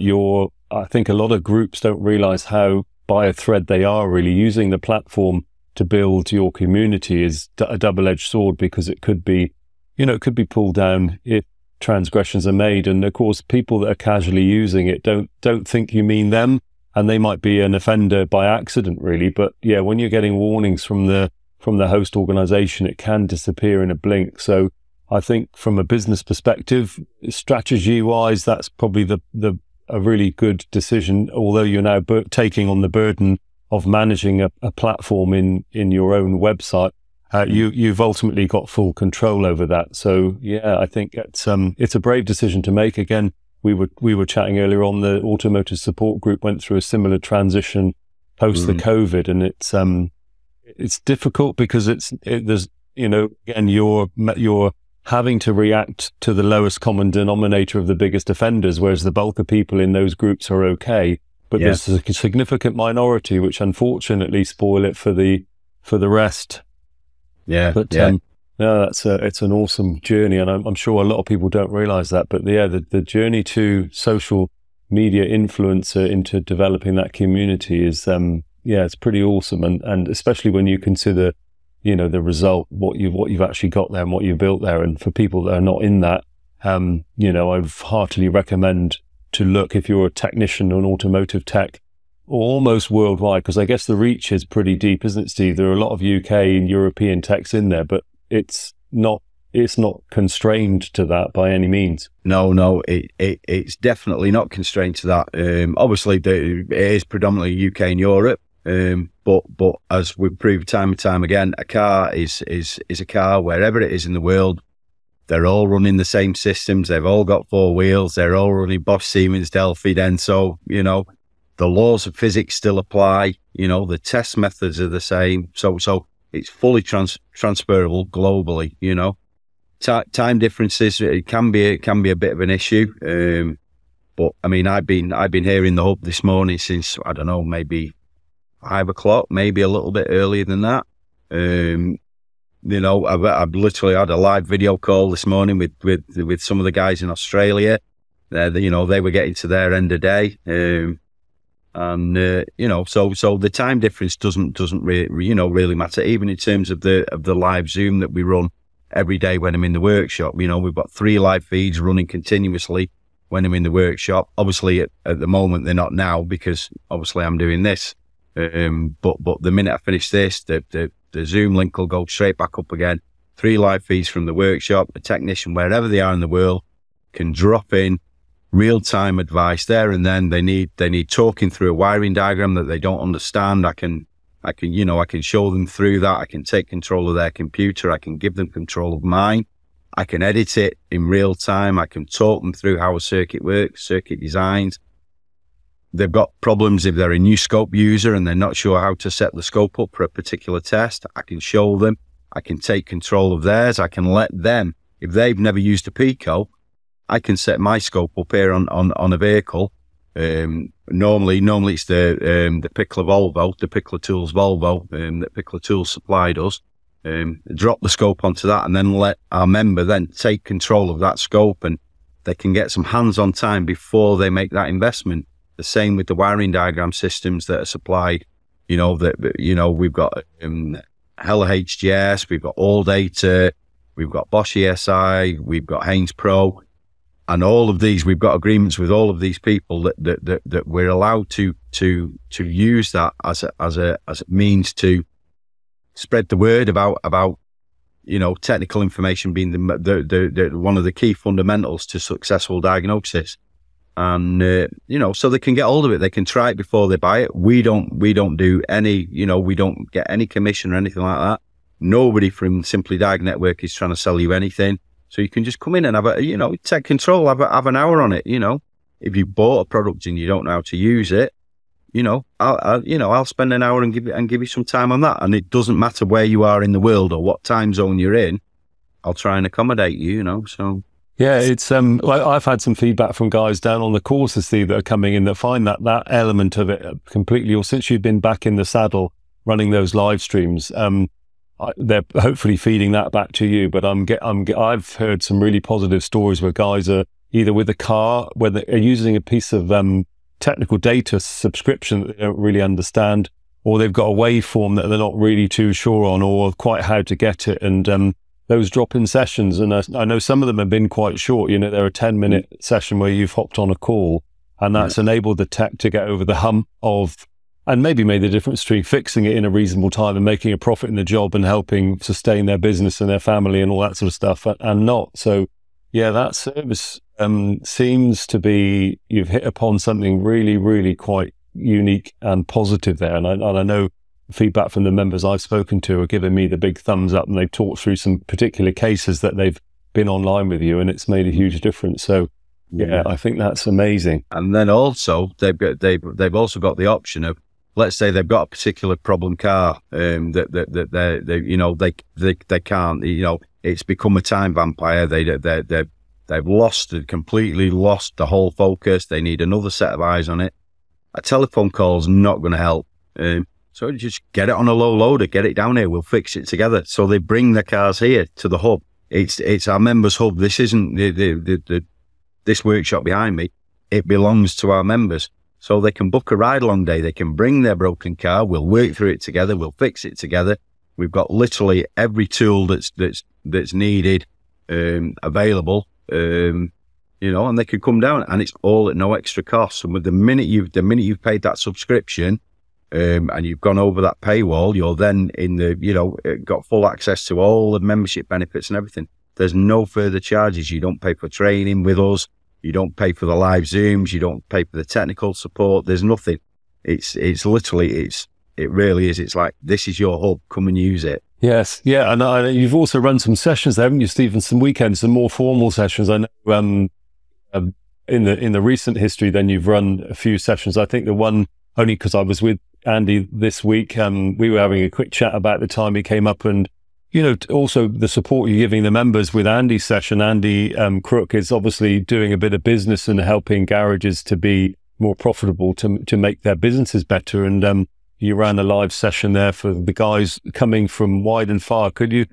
Speaker 2: I think a lot of groups don't realize how by a thread they are really using the platform to build your community is a double-edged sword, because it could be pulled down if transgressions are made. And of course, people that are casually using it don't think you mean them, and they might be an offender by accident, really. But yeah, when you're getting warnings from the host organization, it can disappear in a blink. So I think from a business perspective, strategy wise, that's probably a really good decision. Although you're now taking on the burden of managing a platform in your own website, you've ultimately got full control over that. So yeah, I think it's a brave decision to make. Again, we were chatting earlier on, the automotive support group went through a similar transition post the COVID, and it's difficult because there's again, you're having to react to the lowest common denominator of the biggest offenders, whereas the bulk of people in those groups are okay. But there's a significant minority which unfortunately spoil it for the rest. Yeah. But no, it's an awesome journey, and I'm sure a lot of people don't realize that. But the journey to social media influencer into developing that community is it's pretty awesome, and especially when you consider the result, what you've actually got there and what you've built there. And for people that are not in that, I would heartily recommend to look, if you're a technician on automotive tech, almost worldwide, because I guess the reach is pretty deep, isn't it, Steve? There are a lot of UK and European techs in there, but it's not constrained to that by any means.
Speaker 3: No, it's definitely not constrained to that. Obviously, it is predominantly UK and Europe. But as we've proved time and time again, a car is a car wherever it is in the world. They're all running the same systems. They've all got four wheels. They're all running Bosch, Siemens, Delphi, Denso. The laws of physics still apply. The test methods are the same. So it's fully transferable globally. Time differences, it can be a bit of an issue. But I mean, I've been here in the hub this morning since, I don't know, maybe 5 o'clock, maybe a little bit earlier than that. I've literally had a live video call this morning with some of the guys in Australia. They were getting to their end of day. So the time difference doesn't really matter, even in terms of the live Zoom that we run every day when I'm in the workshop. You know, we've got 3 live feeds running continuously when I'm in the workshop. Obviously, at the moment, they're not now because obviously I'm doing this. But the minute I finish this, the Zoom link will go straight back up again. 3 live feeds from the workshop. A technician, wherever they are in the world, can drop in real-time advice there and then. They need talking through a wiring diagram that they don't understand. I can show them through that. I can take control of their computer. I can give them control of mine. I can edit it in real time. I can talk them through how a circuit works, circuit designs. They've got problems if they're a new scope user and they're not sure how to set the scope up for a particular test. I can show them. I can take control of theirs. I can let them, if they've never used a Pico, I can set my scope up here on a vehicle. Normally it's the Pickler Volvo, the Pickler Tools Volvo, that Pickler Tools supplied us. Drop the scope onto that and then let our member then take control of that scope, and they can get some hands-on time before they make that investment. The same with the wiring diagram systems that are supplied. We've got Hella HGS, we've got All Data, we've got Bosch ESI, we've got Haynes Pro, and all of these, we've got agreements with all of these people that we're allowed to use that as a means to spread the word about technical information being the one of the key fundamentals to successful diagnosis. And so they can get hold of it. They can try it before they buy it. We don't do any, we don't get any commission or anything like that. Nobody from Simply Diag Network is trying to sell you anything. So you can just come in and have take control, have an hour on it. If you bought a product and you don't know how to use it, I'll spend an hour and give you some time on that. And it doesn't matter where you are in the world or what time zone you're in. I'll try and accommodate you, so.
Speaker 2: Yeah, it's I've had some feedback from guys down on the courses, Steve, that are coming in that find that element of it completely, or since you've been back in the saddle running those live streams, they're hopefully feeding that back to you. But I've heard some really positive stories where guys are either with a car, where they're using a piece of technical data subscription that they don't really understand, or they've got a waveform that they're not really too sure on or quite how to get it. And those drop-in sessions, and I know some of them have been quite short. They're a 10-minute session where you've hopped on a call, and that's enabled the tech to get over the hump of, and maybe made the difference between fixing it in a reasonable time and making a profit in the job and helping sustain their business and their family and all that sort of stuff, and not. So, yeah, that service seems to be, you've hit upon something really, really quite unique and positive there. And I know feedback from the members I've spoken to are giving me the big thumbs up, and they've talked through some particular cases that they've been online with you, and it's made a huge difference. So yeah, I think that's amazing. And
Speaker 3: then also they've also got the option of, let's say they've got a particular problem car that they can't, it's become a time vampire. They've completely lost the whole focus. They need another set of eyes on it. A telephone call is not going to help. So just get it on a low loader, get it down here, we'll fix it together. So they bring the cars here to the hub. It's our members' hub. This isn't this workshop behind me. It belongs to our members. So they can book a ride-along day. They can bring their broken car. We'll work through it together. We'll fix it together. We've got literally every tool that's needed available. And they can come down, and it's all at no extra cost. And with the minute you've paid that subscription, and you've gone over that paywall, you're then got full access to all the membership benefits and everything. There's no further charges. You don't pay for training with us. You don't pay for the live Zooms. You don't pay for the technical support. There's nothing. It's literally, it really is. It's like, this is your hub. Come and use it.
Speaker 2: Yes. Yeah. And you've also run some sessions there, haven't you, Stephen? Some weekends, some more formal sessions. I know in the recent history, then you've run a few sessions. I think the one, only because I was with Andy this week, we were having a quick chat about the time he came up, and also the support you're giving the members with Andy's session. Andy Crook is obviously doing a bit of business and helping garages to be more profitable, to make their businesses better. And you ran a live session there for the guys coming from wide and far. Could you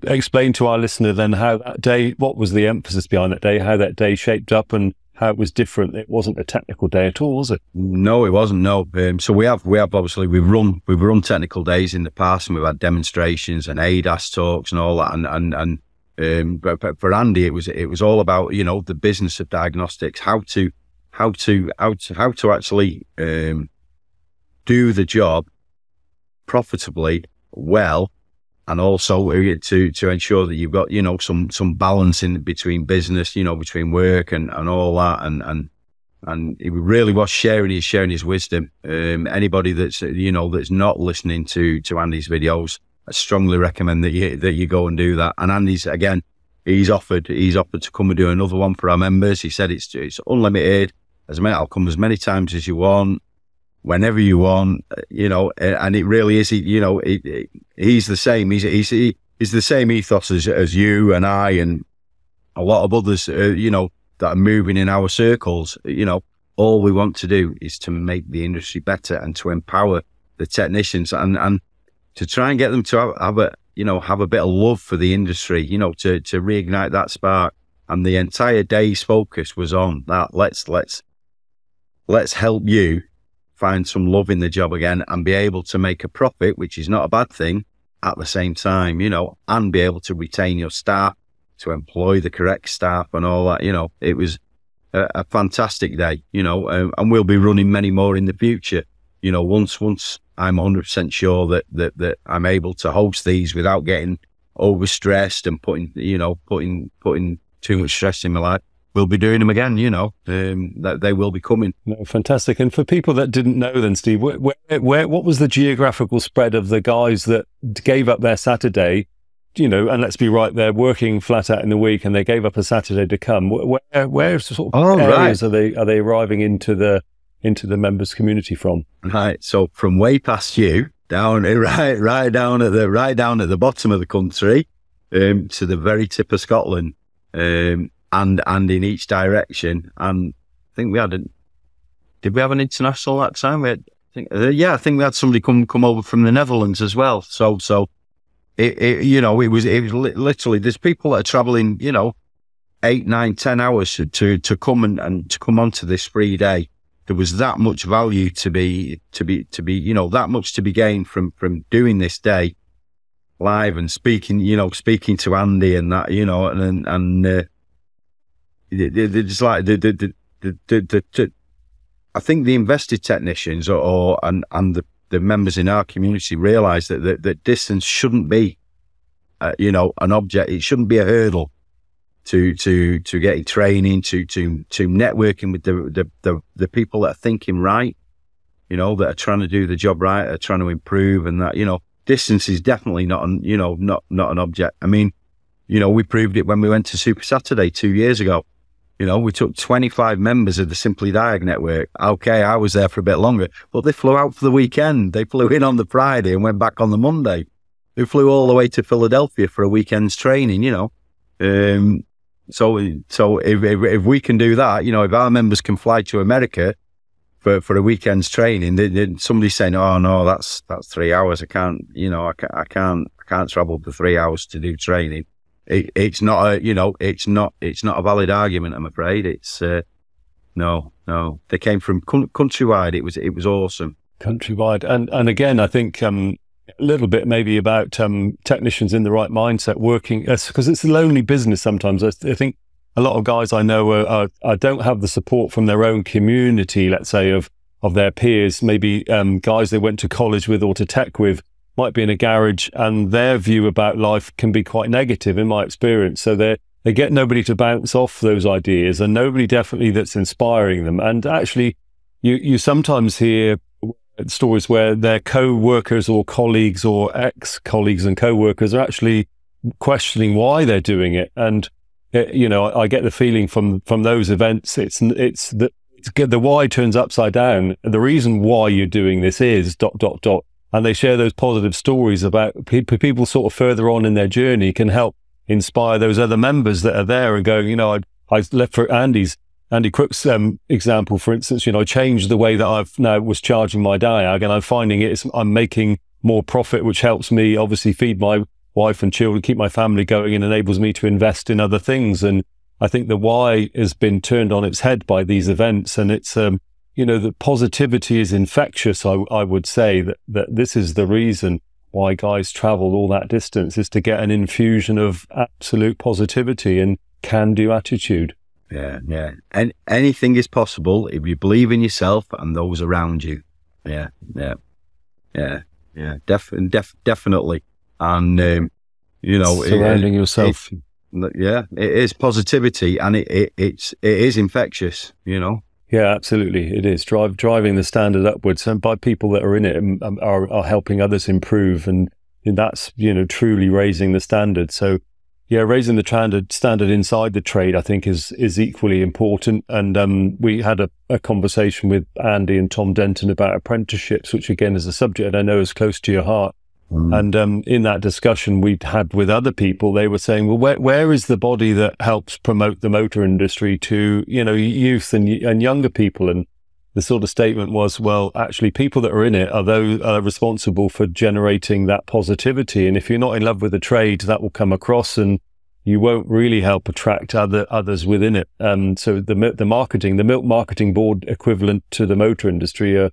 Speaker 2: explain to our listener then how that day, what was the emphasis behind that day, how that day shaped up, and how it was different? It wasn't a technical day at all, was it?
Speaker 3: No, it wasn't. No. So we have obviously we've run technical days in the past, and we've had demonstrations and ADAS talks and all that, and But for Andy, it was all about, you know, the business of diagnostics, how to actually do the job profitably, well, and also to ensure that you've got, you know, some balance in between business, you know, between work and all that, and he really was sharing his wisdom. Anybody that's, you know, that's not listening to Andy's videos, I strongly recommend that you go and do that. And Andy's, again, he's offered to come and do another one for our members. He said it's unlimited. I'll come as many times as you want, whenever you want, you know. And it really is, you know, he's the same. He's the same ethos as you and I and a lot of others, you know, that are moving in our circles. You know, all we want to do is to make the industry better and to empower the technicians and to try and get them to have a bit of love for the industry, you know, to reignite that spark. And the entire day's focus was on that. Let's help you find some love in the job again and be able to make a profit, which is not a bad thing, at the same time, you know, and be able to retain your staff, to employ the correct staff and all that. You know, it was a fantastic day, you know, and we'll be running many more in the future. You know, once I'm 100% sure that I'm able to host these without getting overstressed and putting too much stress in my life, we'll be doing them again, you know. That they will be coming.
Speaker 2: No, fantastic. And for people that didn't know then, Steve, what was the geographical spread of the guys that gave up their Saturday, you know, and let's be right, they're working flat out in the week and they gave up a Saturday to come? Where sort of areas are they arriving into the members community from?
Speaker 3: Right. So from way past you down, right down at the bottom of the country, to the very tip of Scotland, and in each direction. And I think did we have an international that time? I think we had somebody come over from the Netherlands as well. So it was literally, there's people that are traveling, you know, 8, 9, 10 hours to come and to come onto this free day. There was that much value to be, you know, that much to be gained from doing this day live and speaking to Andy and that, you know, and it's like I think the invested technicians and the members in our community realise that distance shouldn't be, you know, an object. It shouldn't be a hurdle to getting training, to networking with the people that are thinking right, you know, that are trying to do the job right, are trying to improve, and that, you know, distance is definitely not an object. I mean, you know, we proved it when we went to Super Saturday 2 years ago. You know, we took 25 members of the Simply Diag network. Okay, I was there for a bit longer, but they flew out for the weekend. They flew in on the Friday and went back on the Monday. They flew all the way to Philadelphia for a weekend's training, you know. So if we can do that, you know, if our members can fly to America for a weekend's training, then somebody's saying, "Oh no, that's 3 hours. I can't, you know, I can't travel for 3 hours to do training." It's not a valid argument, I'm afraid. It's no. They came from countrywide. It was awesome.
Speaker 2: Countrywide, and again, I think a little bit maybe about technicians in the right mindset working, because it's a lonely business sometimes. I think a lot of guys I know don't have the support from their own community, let's say of their peers, maybe guys they went to college with or to tech with, might be in a garage, and their view about life can be quite negative in my experience. So they get nobody to bounce off those ideas, and nobody definitely that's inspiring them. And actually, you sometimes hear stories where their co-workers or colleagues or ex-colleagues and co-workers are actually questioning why they're doing it. And you know, I get the feeling from those events, it's the why turns upside down. The reason why you're doing this is ... And they share those positive stories about people sort of further on in their journey can help inspire those other members that are there and going, you know, I left for Andy Crook's example, for instance, you know, I changed the way that I've now was charging my diag, and I'm finding I'm making more profit, which helps me obviously feed my wife and children, keep my family going, and enables me to invest in other things. And I think the why has been turned on its head by these events, and it's you know, the positivity is infectious. I would say that this is the reason. why guys travel all that distance, is to get an infusion of absolute positivity and can-do attitude.
Speaker 3: Yeah. And anything is possible if you believe in yourself and those around you. Yeah. Definitely. And,
Speaker 2: surrounding yourself.
Speaker 3: It is positivity, and it is infectious,
Speaker 2: Yeah, absolutely. It is driving the standard upwards, and by people that are in it and are helping others improve. And that's, truly raising the standard. So yeah, raising the standard inside the trade, I think is equally important. And we had a conversation with Andy and Tom Denton about apprenticeships, which again is a subject I know is close to your heart. And in that discussion we'd had with other people, they were saying, well, where is the body that helps promote the motor industry to, youth and younger people? And the sort of statement was, well, actually, people that are in it are responsible for generating that positivity. And if you're not in love with the trade, that will come across, and you won't really help attract others within it. So the milk marketing board equivalent to the motor industry are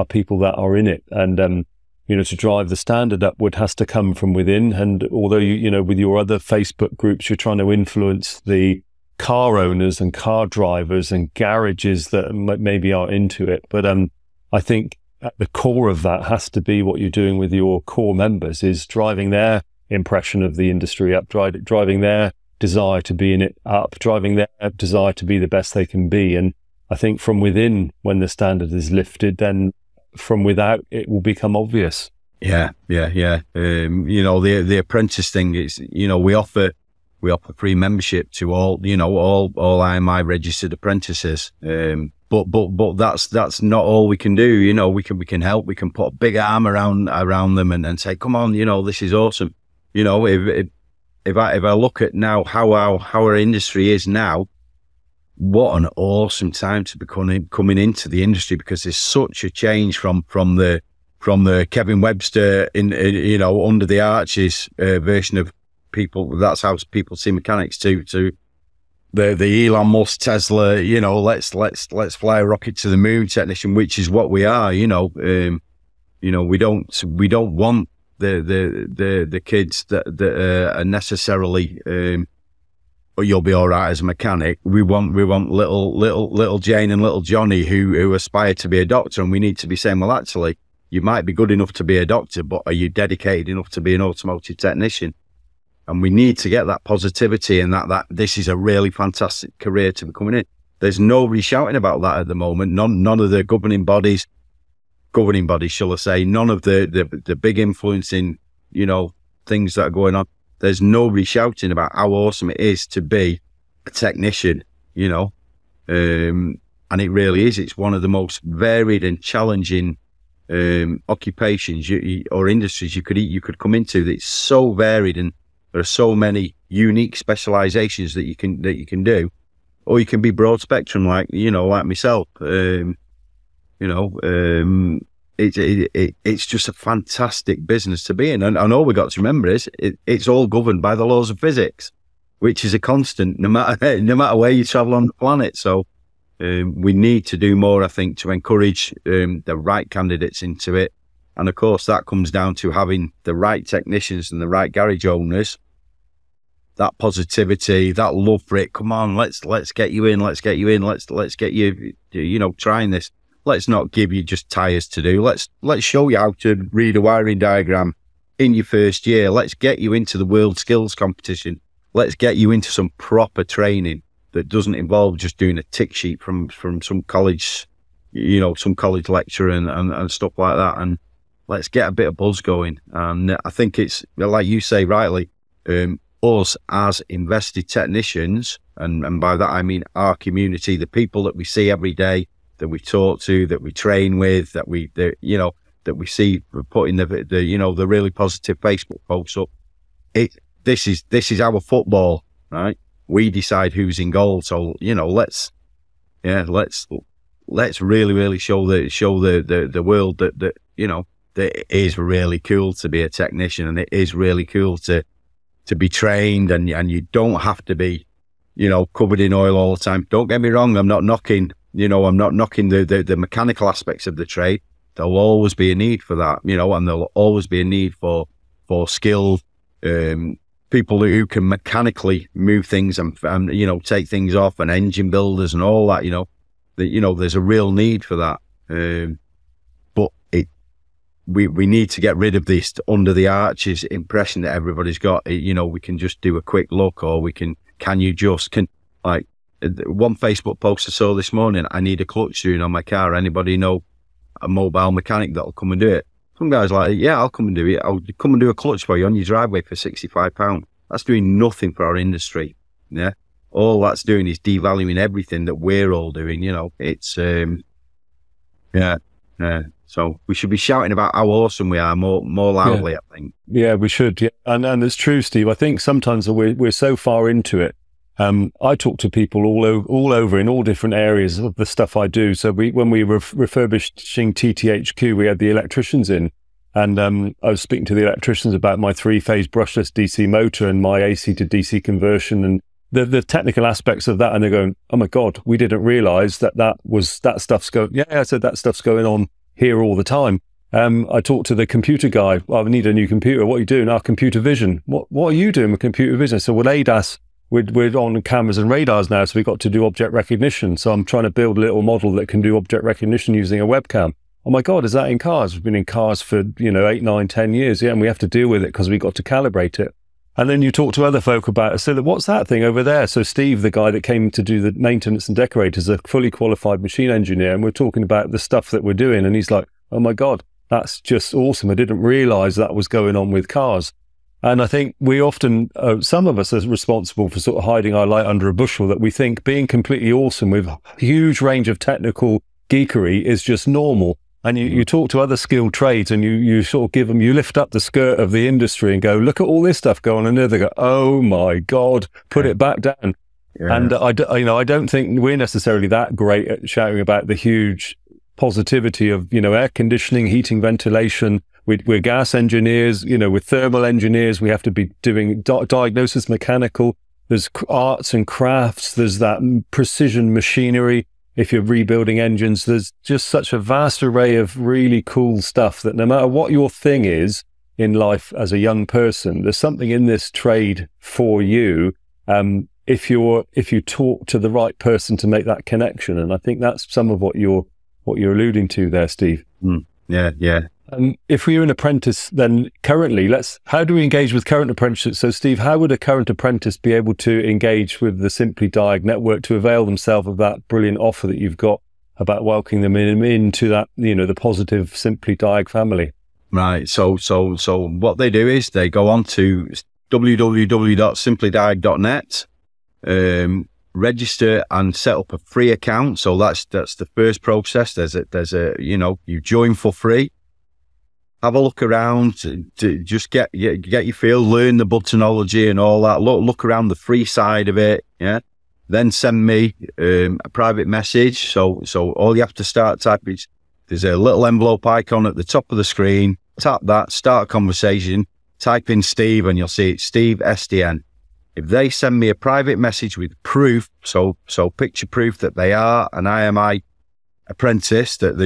Speaker 2: people that are in it. And to drive the standard upward has to come from within. And although with your other Facebook groups, you're trying to influence the car owners and car drivers and garages that maybe are into it. But I think at the core of that has to be what you're doing with your core members, is driving their impression of the industry up, driving their desire to be in it up, driving their desire to be the best they can be. And I think from within, when the standard is lifted, then from without it will become obvious.
Speaker 3: Yeah. The apprentice thing is, we offer free membership to all IMI registered apprentices. But that's not all we can do. We can help. We can put a big arm around them and say, come on, this is awesome. If I look at now how our industry is now, what an awesome time to be coming into the industry, because there's such a change from the Kevin Webster under the arches version of people. That's how people see mechanics to the Elon Musk Tesla. Let's fly a rocket to the moon technician, which is what we are. We don't want the kids that are necessarily. You'll be all right as a mechanic. We want little Jane and little Johnny who aspire to be a doctor, and we need to be saying, well, actually, you might be good enough to be a doctor, but are you dedicated enough to be an automotive technician? And we need to get that positivity, and that this is a really fantastic career to be coming in. There's nobody shouting about that at the moment. None of the governing bodies, shall I say, none of the big influencing, things that are going on. There's nobody shouting about how awesome it is to be a technician, and it really is. It's one of the most varied and challenging occupations or industries you could come into. It's so varied, and there are so many unique specializations that you can do, or you can be broad spectrum like myself. It's just a fantastic business to be in. And all we got to remember is it's all governed by the laws of physics, which is a constant no matter where you travel on the planet. So we need to do more, I think, to encourage the right candidates into it. And of course, that comes down to having the right technicians and the right garage owners, that positivity, that love for it. Come on, let's get you in. Let's get get you, trying this. Let's not give you just tyres to do. Let's show you how to read a wiring diagram in your first year. Let's get you into the world skills competition. Let's get you into some proper training that doesn't involve just doing a tick sheet from some college, some college lecture and stuff like that. And let's get a bit of buzz going. And I think it's, like you say rightly, us as invested technicians, and by that I mean our community, the people that we see every day, that we talk to, that we train with, that we see putting the really positive Facebook posts up. This is our football, right? We decide who's in goal. So let's really show the world that it is really cool to be a technician, and it is really cool to be trained, and you don't have to be covered in oil all the time. Don't get me wrong, I'm not knocking the mechanical aspects of the trade. There'll always be a need for that, and there'll always be a need for skilled people who can mechanically move things and take things off, and engine builders and all that. There's a real need for that. But we need to get rid of this under the arches impression that everybody's got. We can just do a quick look, or like one Facebook post I saw this morning, I need a clutch doing on my car. Anybody know a mobile mechanic that'll come and do it? Some guy's like, yeah, I'll come and do it. I'll come and do a clutch for you on your driveway for £65. That's doing nothing for our industry. Yeah. All that's doing is devaluing everything that we're all doing. It's, yeah. So we should be shouting about how awesome we are more loudly, I think. Yeah,
Speaker 2: we should. Yeah. And it's true, Steve. I think sometimes we're so far into it. I talk to people all over in all different areas of the stuff I do. So when we were refurbishing TTHQ, we had the electricians in, and I was speaking to the electricians about my 3-phase brushless DC motor and my AC to DC conversion and the technical aspects of that. And they're going, oh my God, we didn't realize that stuff's going. Yeah, I said that stuff's going on here all the time. I talked to the computer guy. Well, I need a new computer. What are you doing? Our computer vision. What are you doing with computer vision? So with ADAS, we're on cameras and radars now, so we've got to do object recognition. So I'm trying to build a little model that can do object recognition using a webcam. Oh my God, is that in cars? We've been in cars for 8, 9, 10 years, yeah, and we have to deal with it because we've got to calibrate it. And then you talk to other folk about it. So what's that thing over there? So Steve, the guy that came to do the maintenance and decorate, is a fully qualified machine engineer, and we're talking about the stuff that we're doing, and he's like, oh my God, that's just awesome. I didn't realize that was going on with cars. And I think we often, some of us are responsible for sort of hiding our light under a bushel, that we think being completely awesome with a huge range of technical geekery is just normal. And you talk to other skilled trades and you sort of give them, you lift up the skirt of the industry and go, look at all this stuff going on there. They go, oh my God, put it back down. Yeah. And I don't think we're necessarily that great at shouting about the huge positivity of, air conditioning, heating, ventilation. We're gas engineers, we're thermal engineers. We have to be doing diagnosis mechanical. There's arts and crafts. There's that precision machinery. If you're rebuilding engines, there's just such a vast array of really cool stuff that no matter what your thing is in life as a young person, there's something in this trade for you. If you talk to the right person to make that connection. And I think that's some of what you're alluding to there, Steve.
Speaker 3: Yeah.
Speaker 2: If we're an apprentice, then currently, how do we engage with current apprentices? So, Steve, how would a current apprentice be able to engage with the Simply Diag network to avail themselves of that brilliant offer that you've got about welcoming them into that, the positive Simply Diag family?
Speaker 3: Right. So what they do is they go on to www.simplydiag.net, register and set up a free account. So that's the first process. There's a you join for free. Have a look around, to just get your feel, learn the buttonology and all that. Look around the free side of it, yeah. Then send me a private message. So all you have to start typing is, there's a little envelope icon at the top of the screen. Tap that, start a conversation, type in Steve, and you'll see it's Steve SDN. If they send me a private message with proof, so picture proof that they are an IMI apprentice, that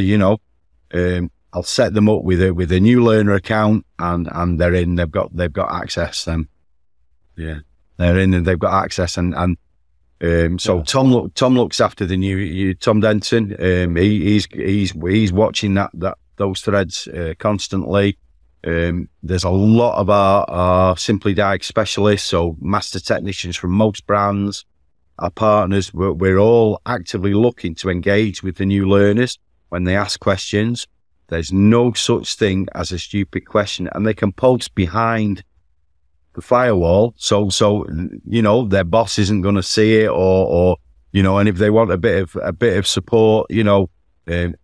Speaker 3: I'll set them up with a new learner account, and they're in. They've got access. Then, yeah, they're in and they've got access. And Tom looks after the new Tom Denton. He's watching those threads constantly. There's a lot of our Simply Diag specialists, so master technicians from most brands, our partners. We're all actively looking to engage with the new learners when they ask questions. There's no such thing as a stupid question, and they can post behind the firewall. So their boss isn't going to see it, or and if they want a bit of support,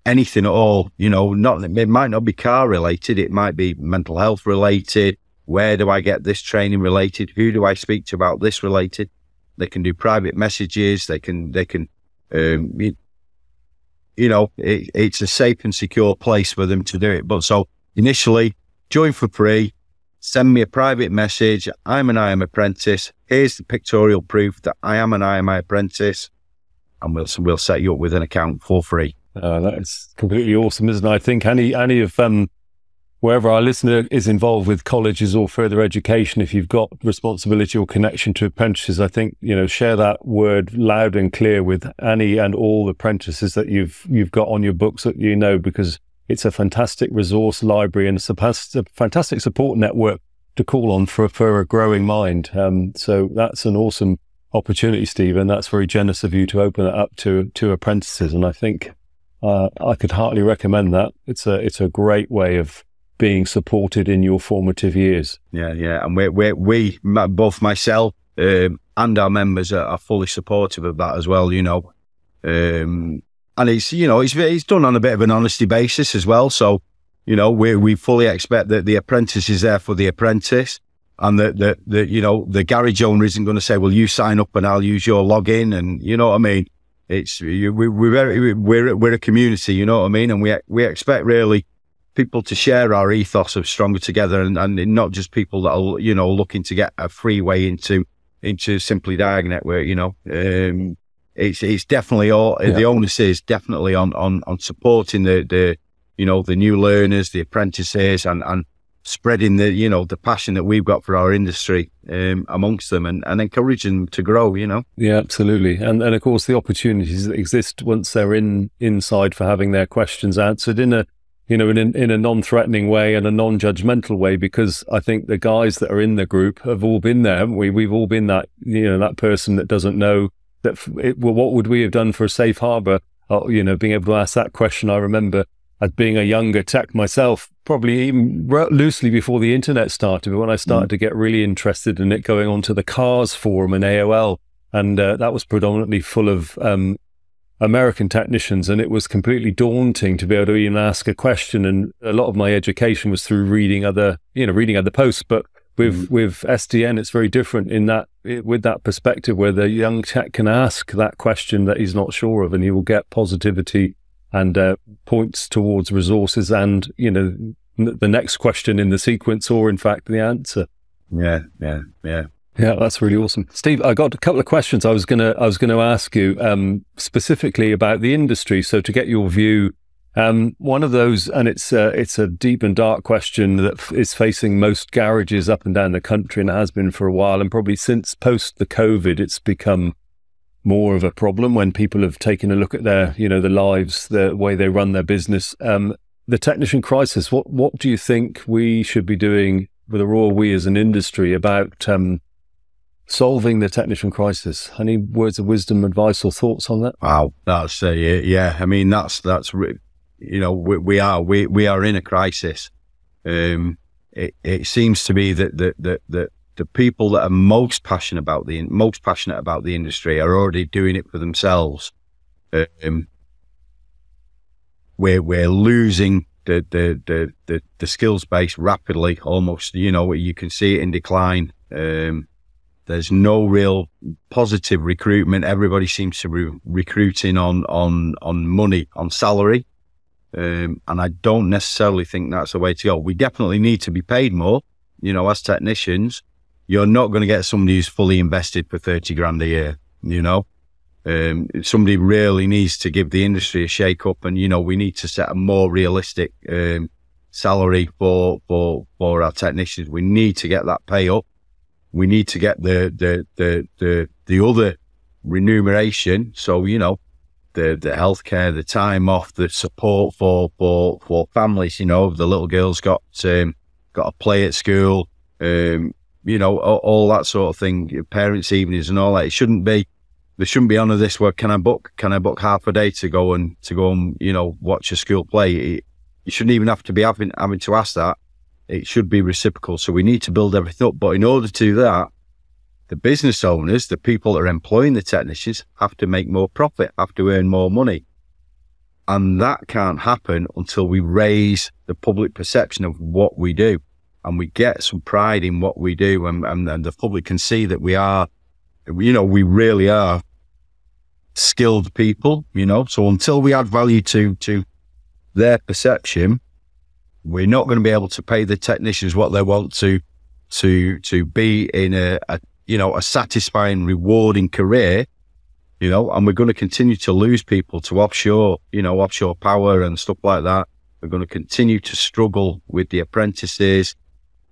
Speaker 3: anything at all, it might not be car related. It might be mental health related. Where do I get this training related? Who do I speak to about this related? They can do private messages. They can it's a safe and secure place for them to do it. But so initially, join for free, send me a private message. I'm an IM apprentice. Here's the pictorial proof that I am an IMI apprentice, and we'll set you up with an account for free.
Speaker 2: That is completely awesome, isn't it? I think any of wherever our listener is involved with colleges or further education, if you've got responsibility or connection to apprentices, I think, share that word loud and clear with any and all apprentices that you've got on your books that because it's a fantastic resource library and it's a fantastic support network to call on for a growing mind. So that's an awesome opportunity, Steve, and that's very generous of you to open it up to apprentices. And I think I could heartily recommend that. It's a great way of being supported in your formative years.
Speaker 3: Yeah. And we both myself and our members are fully supportive of that as well, and it's done on a bit of an honesty basis as well. So, we fully expect that the apprentice is there for the apprentice, and that the garage owner isn't going to say, well, you sign up and I'll use your login. And you know what I mean? We're a community, you know what I mean? And we expect really people to share our ethos of stronger together, and not just people that are, looking to get a free way into Simply Diag Network, It's definitely the onus is definitely on supporting the new learners, the apprentices, and spreading the passion that we've got for our industry amongst them, and encouraging them to grow.
Speaker 2: Yeah, absolutely, and of course the opportunities that exist once they're inside for having their questions answered in a non-threatening way and a non-judgmental way, because I think the guys that are in the group have all been there, haven't we? We've all been that that person that doesn't know. What would we have done for a safe harbor? Being able to ask that question. I remember as being a younger tech myself, probably even loosely before the internet started, but when I started to get really interested in it, going onto the Cars forum and AOL, and that was predominantly full of American technicians, and it was completely daunting to be able to even ask a question. And a lot of my education was through reading other posts, but with SDN, it's very different in that, with that perspective where the young tech can ask that question that he's not sure of, and he will get positivity and points towards resources and, the next question in the sequence, or in fact the answer.
Speaker 3: Yeah.
Speaker 2: Yeah, that's really awesome. Steve, I got a couple of questions I was gonna ask you specifically about the industry. So to get your view, one of those, and it's a deep and dark question that is facing most garages up and down the country, and it has been for a while, and probably since post the COVID, it's become more of a problem when people have taken a look at their, the lives, the way they run their business. The technician crisis. What do you think we should be doing, we as an industry, about solving the technician crisis? Any words of wisdom, advice, or thoughts on that?
Speaker 3: Wow, that's yeah. I mean, that's we are in a crisis. It seems to be that the people that are most passionate about the industry are already doing it for themselves. We're losing the skills base rapidly, almost. You can see it in decline. There's no real positive recruitment. Everybody seems to be recruiting on money, on salary. And I don't necessarily think that's the way to go. We definitely need to be paid more. As technicians, you're not going to get somebody who's fully invested for 30 grand a year. Somebody really needs to give the industry a shake up, and, we need to set a more realistic salary for our technicians. We need to get that pay up. We need to get the other remuneration. So, the healthcare, the time off, the support for families. The little girl's got to play at school, all that sort of thing. Parents' evenings and all that. There shouldn't be none of this where can I book half a day to go and watch a school play. You shouldn't even have to be having to ask that. It should be reciprocal. So we need to build everything up. But in order to do that, the business owners, the people that are employing the technicians, have to make more profit, have to earn more money. And that can't happen until we raise the public perception of what we do, and we get some pride in what we do, and the public can see that we really are skilled people, So until we add value to their perception, we're not going to be able to pay the technicians what they want to be in a satisfying, rewarding career and we're going to continue to lose people to offshore, offshore power and stuff like that. We're going to continue to struggle with the apprentices.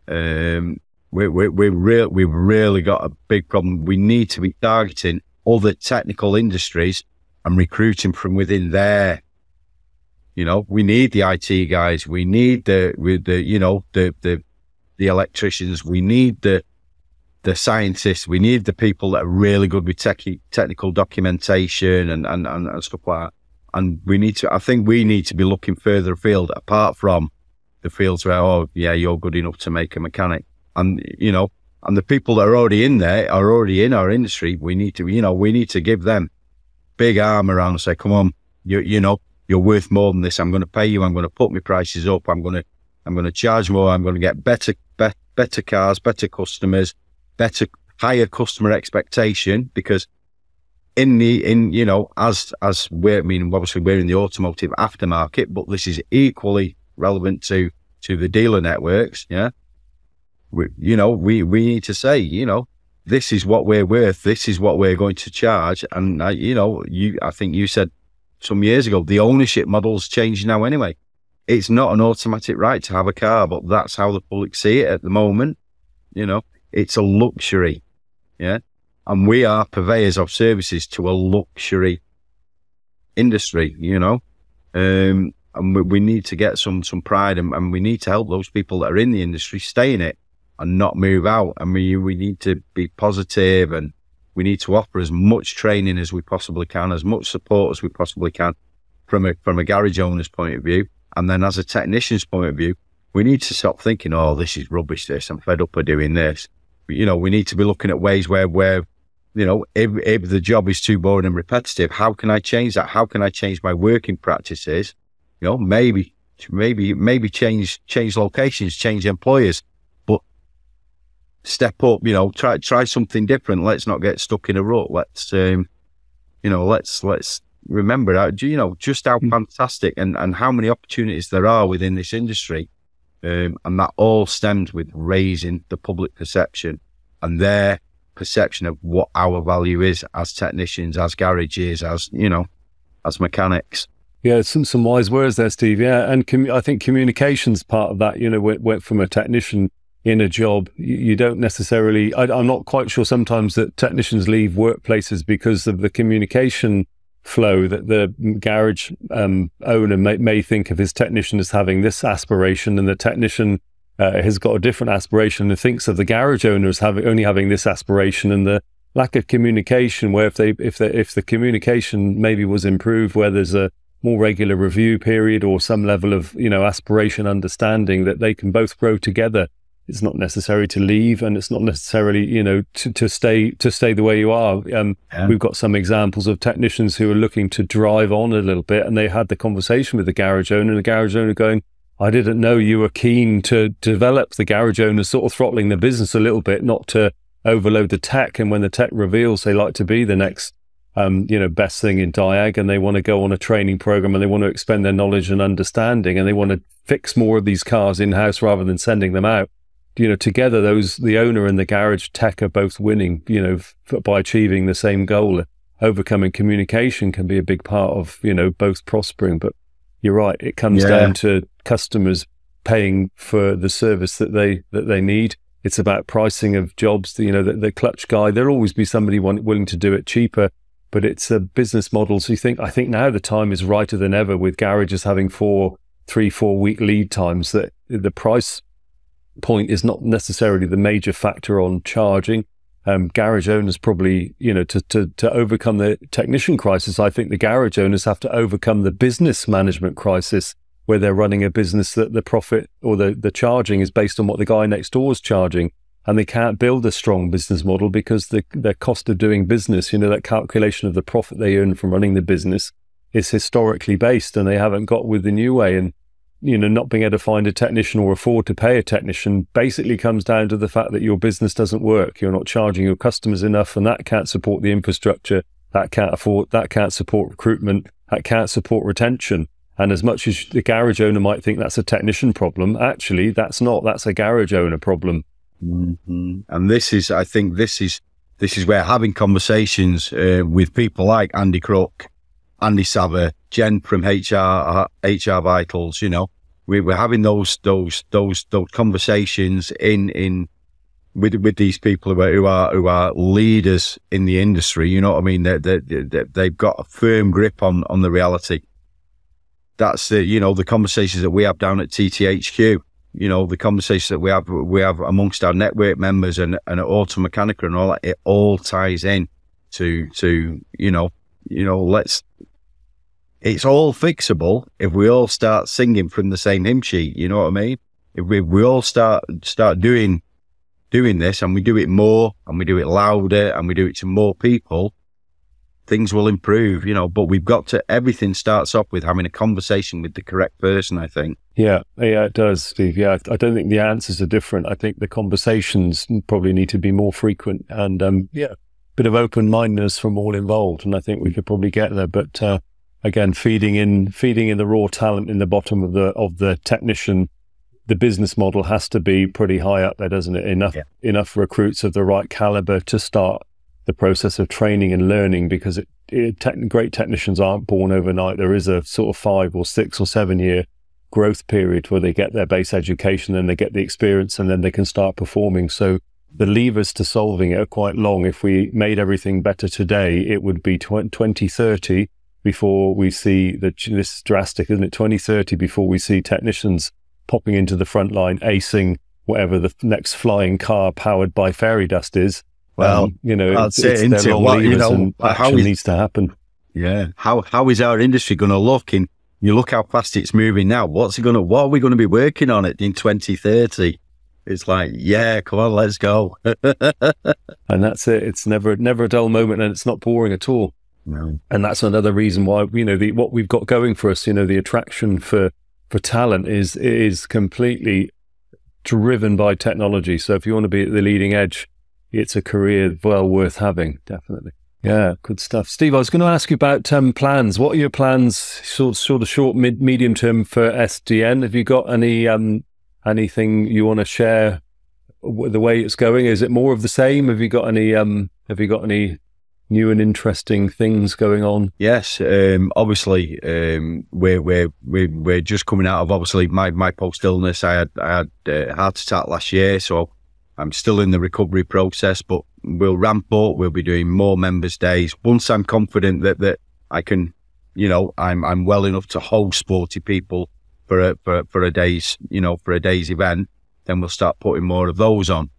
Speaker 3: We've really got a big problem. We need to be targeting other technical industries and recruiting from within there. We need the IT guys. We need the electricians. We need the scientists. We need the people that are really good with technical documentation and stuff like that. And I think we need to be looking further afield, apart from the fields where, oh yeah, you're good enough to make a mechanic. And, and the people that are already in there are already in our industry. We need to give them big arm around and say, come on, you're worth more than this. I'm going to pay you. I'm going to put my prices up. I'm going to charge more. I'm going to get better cars, better customers, higher customer expectation, because obviously we're in the automotive aftermarket, but this is equally relevant to the dealer networks. Yeah. We need to say, this is what we're worth. This is what we're going to charge. And, I think you said some years ago, the ownership model's changed now anyway. It's not an automatic right to have a car, but that's how the public see it at the moment. It's a luxury. Yeah. And we are purveyors of services to a luxury industry, and we need to get some pride, and we need to help those people that are in the industry stay in it and not move out. And we need to be positive, and we need to offer as much training as we possibly can, as much support as we possibly can from a garage owner's point of view. And then as a technician's point of view, we need to stop thinking, oh, this is rubbish, I'm fed up of doing this. We need to be looking at ways where if the job is too boring and repetitive, how can I change that? How can I change my working practices? Maybe change locations, change employers, but step up, try something different. Let's not get stuck in a rut. Let's remember that, just how fantastic and how many opportunities there are within this industry. And that all stems with raising the public perception and their perception of what our value is as technicians, as garages, as mechanics.
Speaker 2: Yeah, some wise words there, Steve. Yeah, and I think communication's part of that. Went from a technician in a job, you don't necessarily. I'm not quite sure sometimes that technicians leave workplaces because of the communication flow, that the garage owner may think of his technician as having this aspiration, and the technician has got a different aspiration and thinks of the garage owner as only having this aspiration. And the lack of communication, where if the communication maybe was improved, where there's a more regular review period or some level of aspiration, understanding that they can both grow together. It's not necessary to leave, and it's not necessarily to stay the way you are. We've got some examples of technicians who are looking to drive on a little bit, and they had the conversation with the garage owner, and the garage owner going, I didn't know you were keen to develop. The garage owner sort of throttling the business a little bit, not to overload the tech. And when the tech reveals they like to be the next best thing in Diag, and they want to go on a training program, and they want to expend their knowledge and understanding, and they want to fix more of these cars in-house rather than sending them out. Together, the owner and the garage tech are both winning, by achieving the same goal. Overcoming communication can be a big part of, both prospering. But you're right, it comes down to customers paying for the service that they need. It's about pricing of jobs. The clutch guy, there'll always be somebody willing to do it cheaper, but it's a business model. So I think now the time is righter than ever, with garages having 4 week lead times, that the price point is not necessarily the major factor on charging. Garage owners probably, to overcome the technician crisis, I think the garage owners have to overcome the business management crisis, where they're running a business that the profit or the charging is based on what the guy next door is charging, and they can't build a strong business model because their cost of doing business, that calculation of the profit they earn from running the business is historically based, and they haven't got with the new way. And not being able to find a technician or afford to pay a technician basically comes down to the fact that your business doesn't work. You're not charging your customers enough, and that can't support the infrastructure, that can't support recruitment, that can't support retention. And as much as the garage owner might think that's a technician problem, actually that's not. That's a garage owner problem.
Speaker 3: Mm-hmm. And I think this is this is where having conversations with people like Andy Crook, Andy Sava, Jen from HR Vitals, you know, we're having those conversations with these people who are leaders in the industry. You know what I mean? They've got a firm grip on the reality. That's the conversations that we have down at TTHQ. You know, the conversations that we have amongst our network members and at Auto Mechanica and all that. It all ties in to it's all fixable if we all start singing from the same hymn sheet. You know what I mean? If we all start doing this, and we do it more, and we do it louder, and we do it to more people, things will improve, you know. But we've got to, everything starts off with having a conversation with the correct person, I think. Yeah,
Speaker 2: it does, Steve. Yeah, I don't think the answers are different. I think the conversations probably need to be more frequent, and bit of open-mindedness from all involved, and I think we could probably get there. But again, feeding in the raw talent in the bottom of the technician, the business model has to be pretty high up there, doesn't it? Enough recruits of the right caliber to start the process of training and learning, because great technicians aren't born overnight. There is a sort of 5 or 6 or 7 year growth period where they get their base education and they get the experience, and then they can start performing. So the levers to solving it are quite long. If we made everything better today, it would be 2030 before we see this is drastic, isn't it? 2030 before we see technicians popping into the front line, acing whatever the next flying car powered by fairy dust is.
Speaker 3: Well,
Speaker 2: it's their long levers, and action needs to happen.
Speaker 3: Yeah. How is our industry going to look in? You look how fast it's moving now. What are we going to be working on it in 2030? It's like, yeah, come on, let's go.
Speaker 2: And that's it. It's never a dull moment, and it's not boring at all.
Speaker 3: No.
Speaker 2: And that's another reason why, what we've got going for us, the attraction for talent is completely driven by technology. So if you want to be at the leading edge, it's a career well worth having, definitely. Yeah, good stuff. Steve, I was going to ask you about plans. What are your plans, sort of short, medium term for SDN? Have you got anything you want to share the way it's going? Is it more of the same? Have you got any new and interesting things going on?
Speaker 3: Yes, obviously, we're just coming out of obviously my post illness. I had a heart attack last year, so I'm still in the recovery process. But we'll ramp up. We'll be doing more members' days once I'm confident that I can. I'm well enough to host 40 people for a day's event. Then we'll start putting more of those on.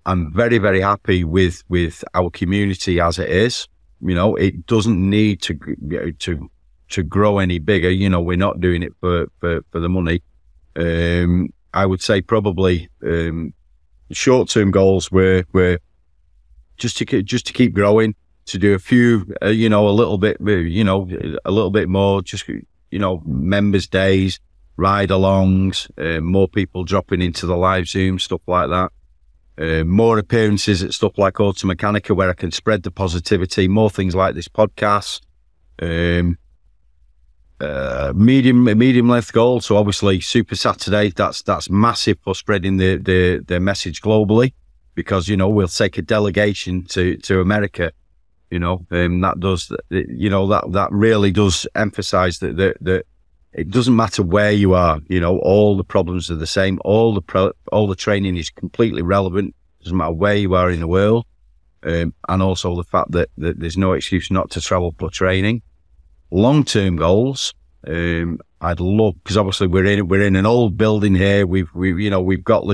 Speaker 3: I'm very, very happy with our community as it is. It doesn't need to grow any bigger. We're not doing it for the money. I would say probably short-term goals were just to keep growing, to do a few, a little bit more, just members' days, ride-alongs, more people dropping into the live Zoom, stuff like that. More appearances at stuff like Auto Mechanica where I can spread the positivity, more things like this podcast. Medium length goal. So obviously Super Saturday, that's massive for spreading the message globally, because, we'll take a delegation to America, that does, that really does emphasize that it doesn't matter where you are, all the problems are the same. All the training is completely relevant. Doesn't matter where you are in the world. And also the fact that there's no excuse not to travel for training. Long-term goals. I'd love, because obviously we're in an old building here. We've got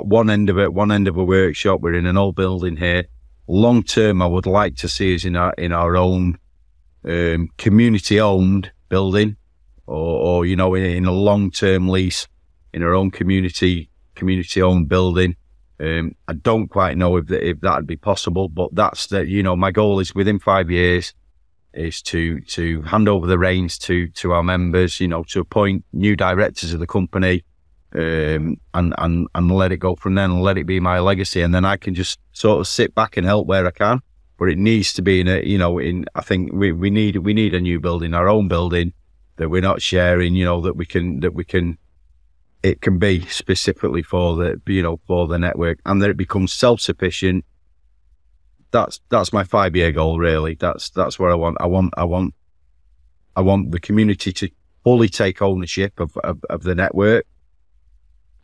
Speaker 3: one end of a workshop. We're in an old building here. Long-term, I would like to see us in our own, community-owned building, or in a long-term lease in our own community-owned building. I don't quite know if that'd be possible, but that's my goal is within 5 years is to hand over the reins to our members, to appoint new directors of the company, and let it go from then, and let it be my legacy, and then I can just sort of sit back and help where I can. But it needs to be I think we need a new building, our own building, that we're not sharing, that we can it can be specifically for the network, and that it becomes self-sufficient. That's my 5-year goal, really. That's where I want the community to fully take ownership of the network.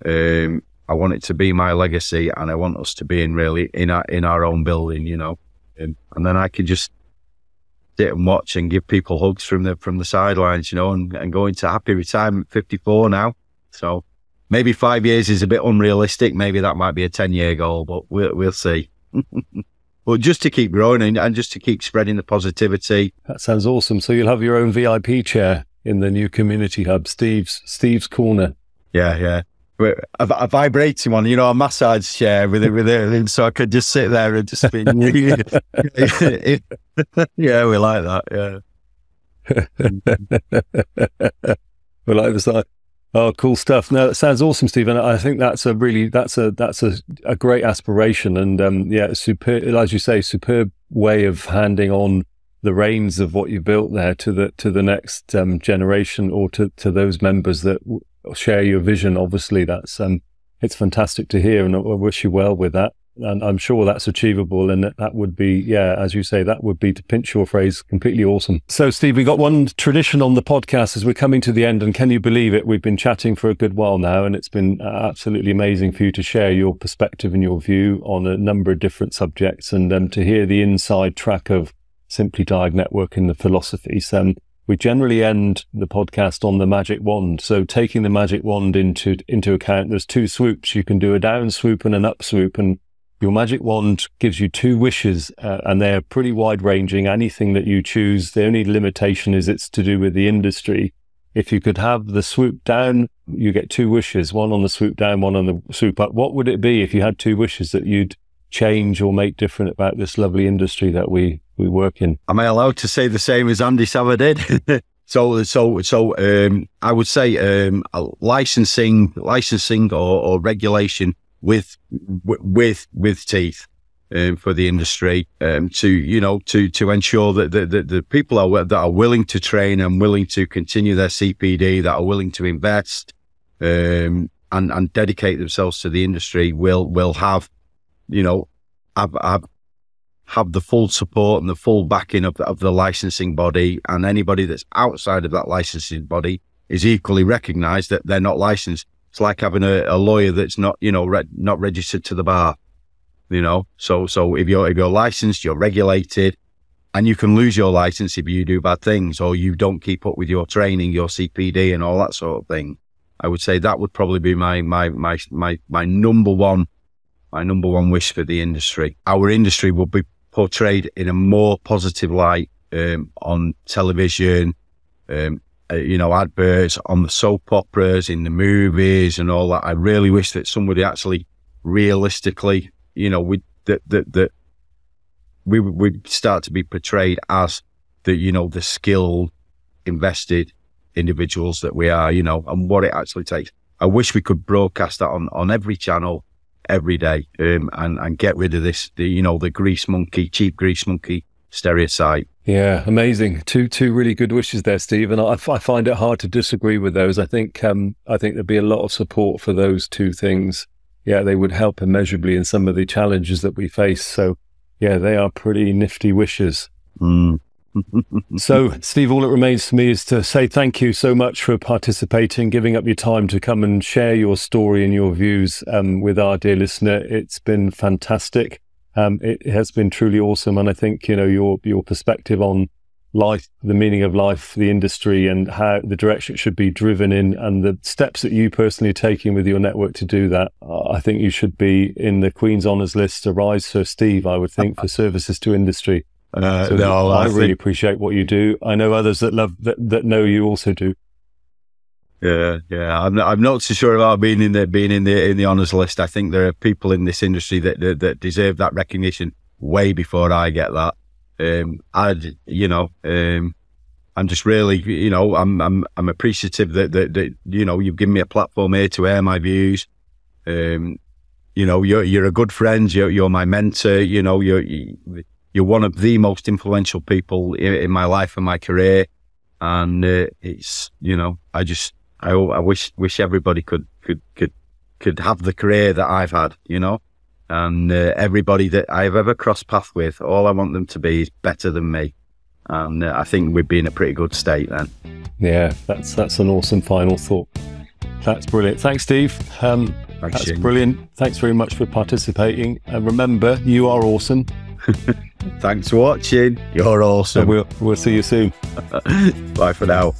Speaker 3: I want it to be my legacy, and I want us to be in our own building, and then I can just sit and watch and give people hugs from the sidelines, and go into happy retirement. 54 now, so maybe 5 years is a bit unrealistic. Maybe that might be a 10-year goal, but we'll see. Well, just to keep growing and just to keep spreading the positivity.
Speaker 2: That sounds awesome. So you'll have your own VIP chair in the new community hub, Steve's Corner.
Speaker 3: Yeah. A vibrating one, a massage chair with it, so I could just sit there and just be. Yeah, we like that.
Speaker 2: Yeah. We like the side. Oh, cool stuff. No, that sounds awesome, Stephen. I think that's a great aspiration, and superb, as you say, superb way of handing on the reins of what you built there to the next generation, or to those members that share your vision. Obviously, that's it's fantastic to hear, and I wish you well with that. And I'm sure that's achievable, and that would be, as you say, that would be, to pinch your phrase, completely awesome. So, Steve, we got one tradition on the podcast as we're coming to the end, and can you believe it? We've been chatting for a good while now, and it's been absolutely amazing for you to share your perspective and your view on a number of different subjects, and to hear the inside track of Simply Diag Network and the philosophies. We generally end the podcast on the magic wand. So taking the magic wand into account, there's 2 swoops. You can do a down swoop and an up swoop, and your magic wand gives you 2 wishes, and they're pretty wide ranging. Anything that you choose, the only limitation is it's to do with the industry. If you could have the swoop down, you get 2 wishes, one on the swoop down, one on the swoop up. What would it be if you had 2 wishes that you'd change or make different about this lovely industry that we work in?
Speaker 3: Am I allowed to say the same as Andy Savva did? So I would say licensing or regulation with teeth for the industry, to ensure that the people that are willing to train and willing to continue their CPD, that are willing to invest and dedicate themselves to the industry, will have the full support and the full backing of the licensing body, and anybody that's outside of that licensing body is equally recognised that they're not licensed. It's like having a lawyer that's not not registered to the bar, So if you're licensed, you're regulated, and you can lose your license if you do bad things or you don't keep up with your training, your CPD, and all that sort of thing. I would say that would probably be my number one wish for the industry. Our industry will be portrayed in a more positive light on television, adverts, on the soap operas, in the movies, and all that. I really wish that somebody actually realistically, that we would start to be portrayed as the skilled, invested individuals that we are, and what it actually takes. I wish we could broadcast that on every channel every day, and get rid of this, the cheap grease monkey stereotype.
Speaker 2: Yeah, amazing. Two really good wishes there, Steve, and I find it hard to disagree with those. I think there'd be a lot of support for those 2 things. Yeah, they would help immeasurably in some of the challenges that we face. So, yeah, they are pretty nifty wishes. So, Steve, all it remains for me is to say thank you so much for participating, giving up your time to come and share your story and your views with our dear listener. It's been fantastic. It has been truly awesome. And I think, your perspective on life, the meaning of life, the industry, and how the direction it should be driven in, and the steps that you personally are taking with your network to do that. I think you should be in the Queen's Honours list, a rise Sir Steve, I would think, for services to industry. I really appreciate what you do. I know others that know you also do.
Speaker 3: Yeah. I'm not so sure about being in the honours list. I think there are people in this industry that deserve that recognition way before I get that. I'm just really, I'm appreciative that you've given me a platform here to air my views. You're a good friend. You're my mentor. You're one of the most influential people in my life and my career. And it's, I wish everybody could could have the career that I've had, you know. And everybody that I've ever crossed paths with, all I want them to be is better than me. And I think we'd be in a pretty good state then.
Speaker 2: Yeah, that's an awesome final thought. That's brilliant. Thanks, Steve. That's
Speaker 3: Shane. Brilliant.
Speaker 2: Thanks very much for participating. And remember, you are awesome.
Speaker 3: Thanks for watching. You're awesome.
Speaker 2: And we'll see you soon.
Speaker 3: Bye for now.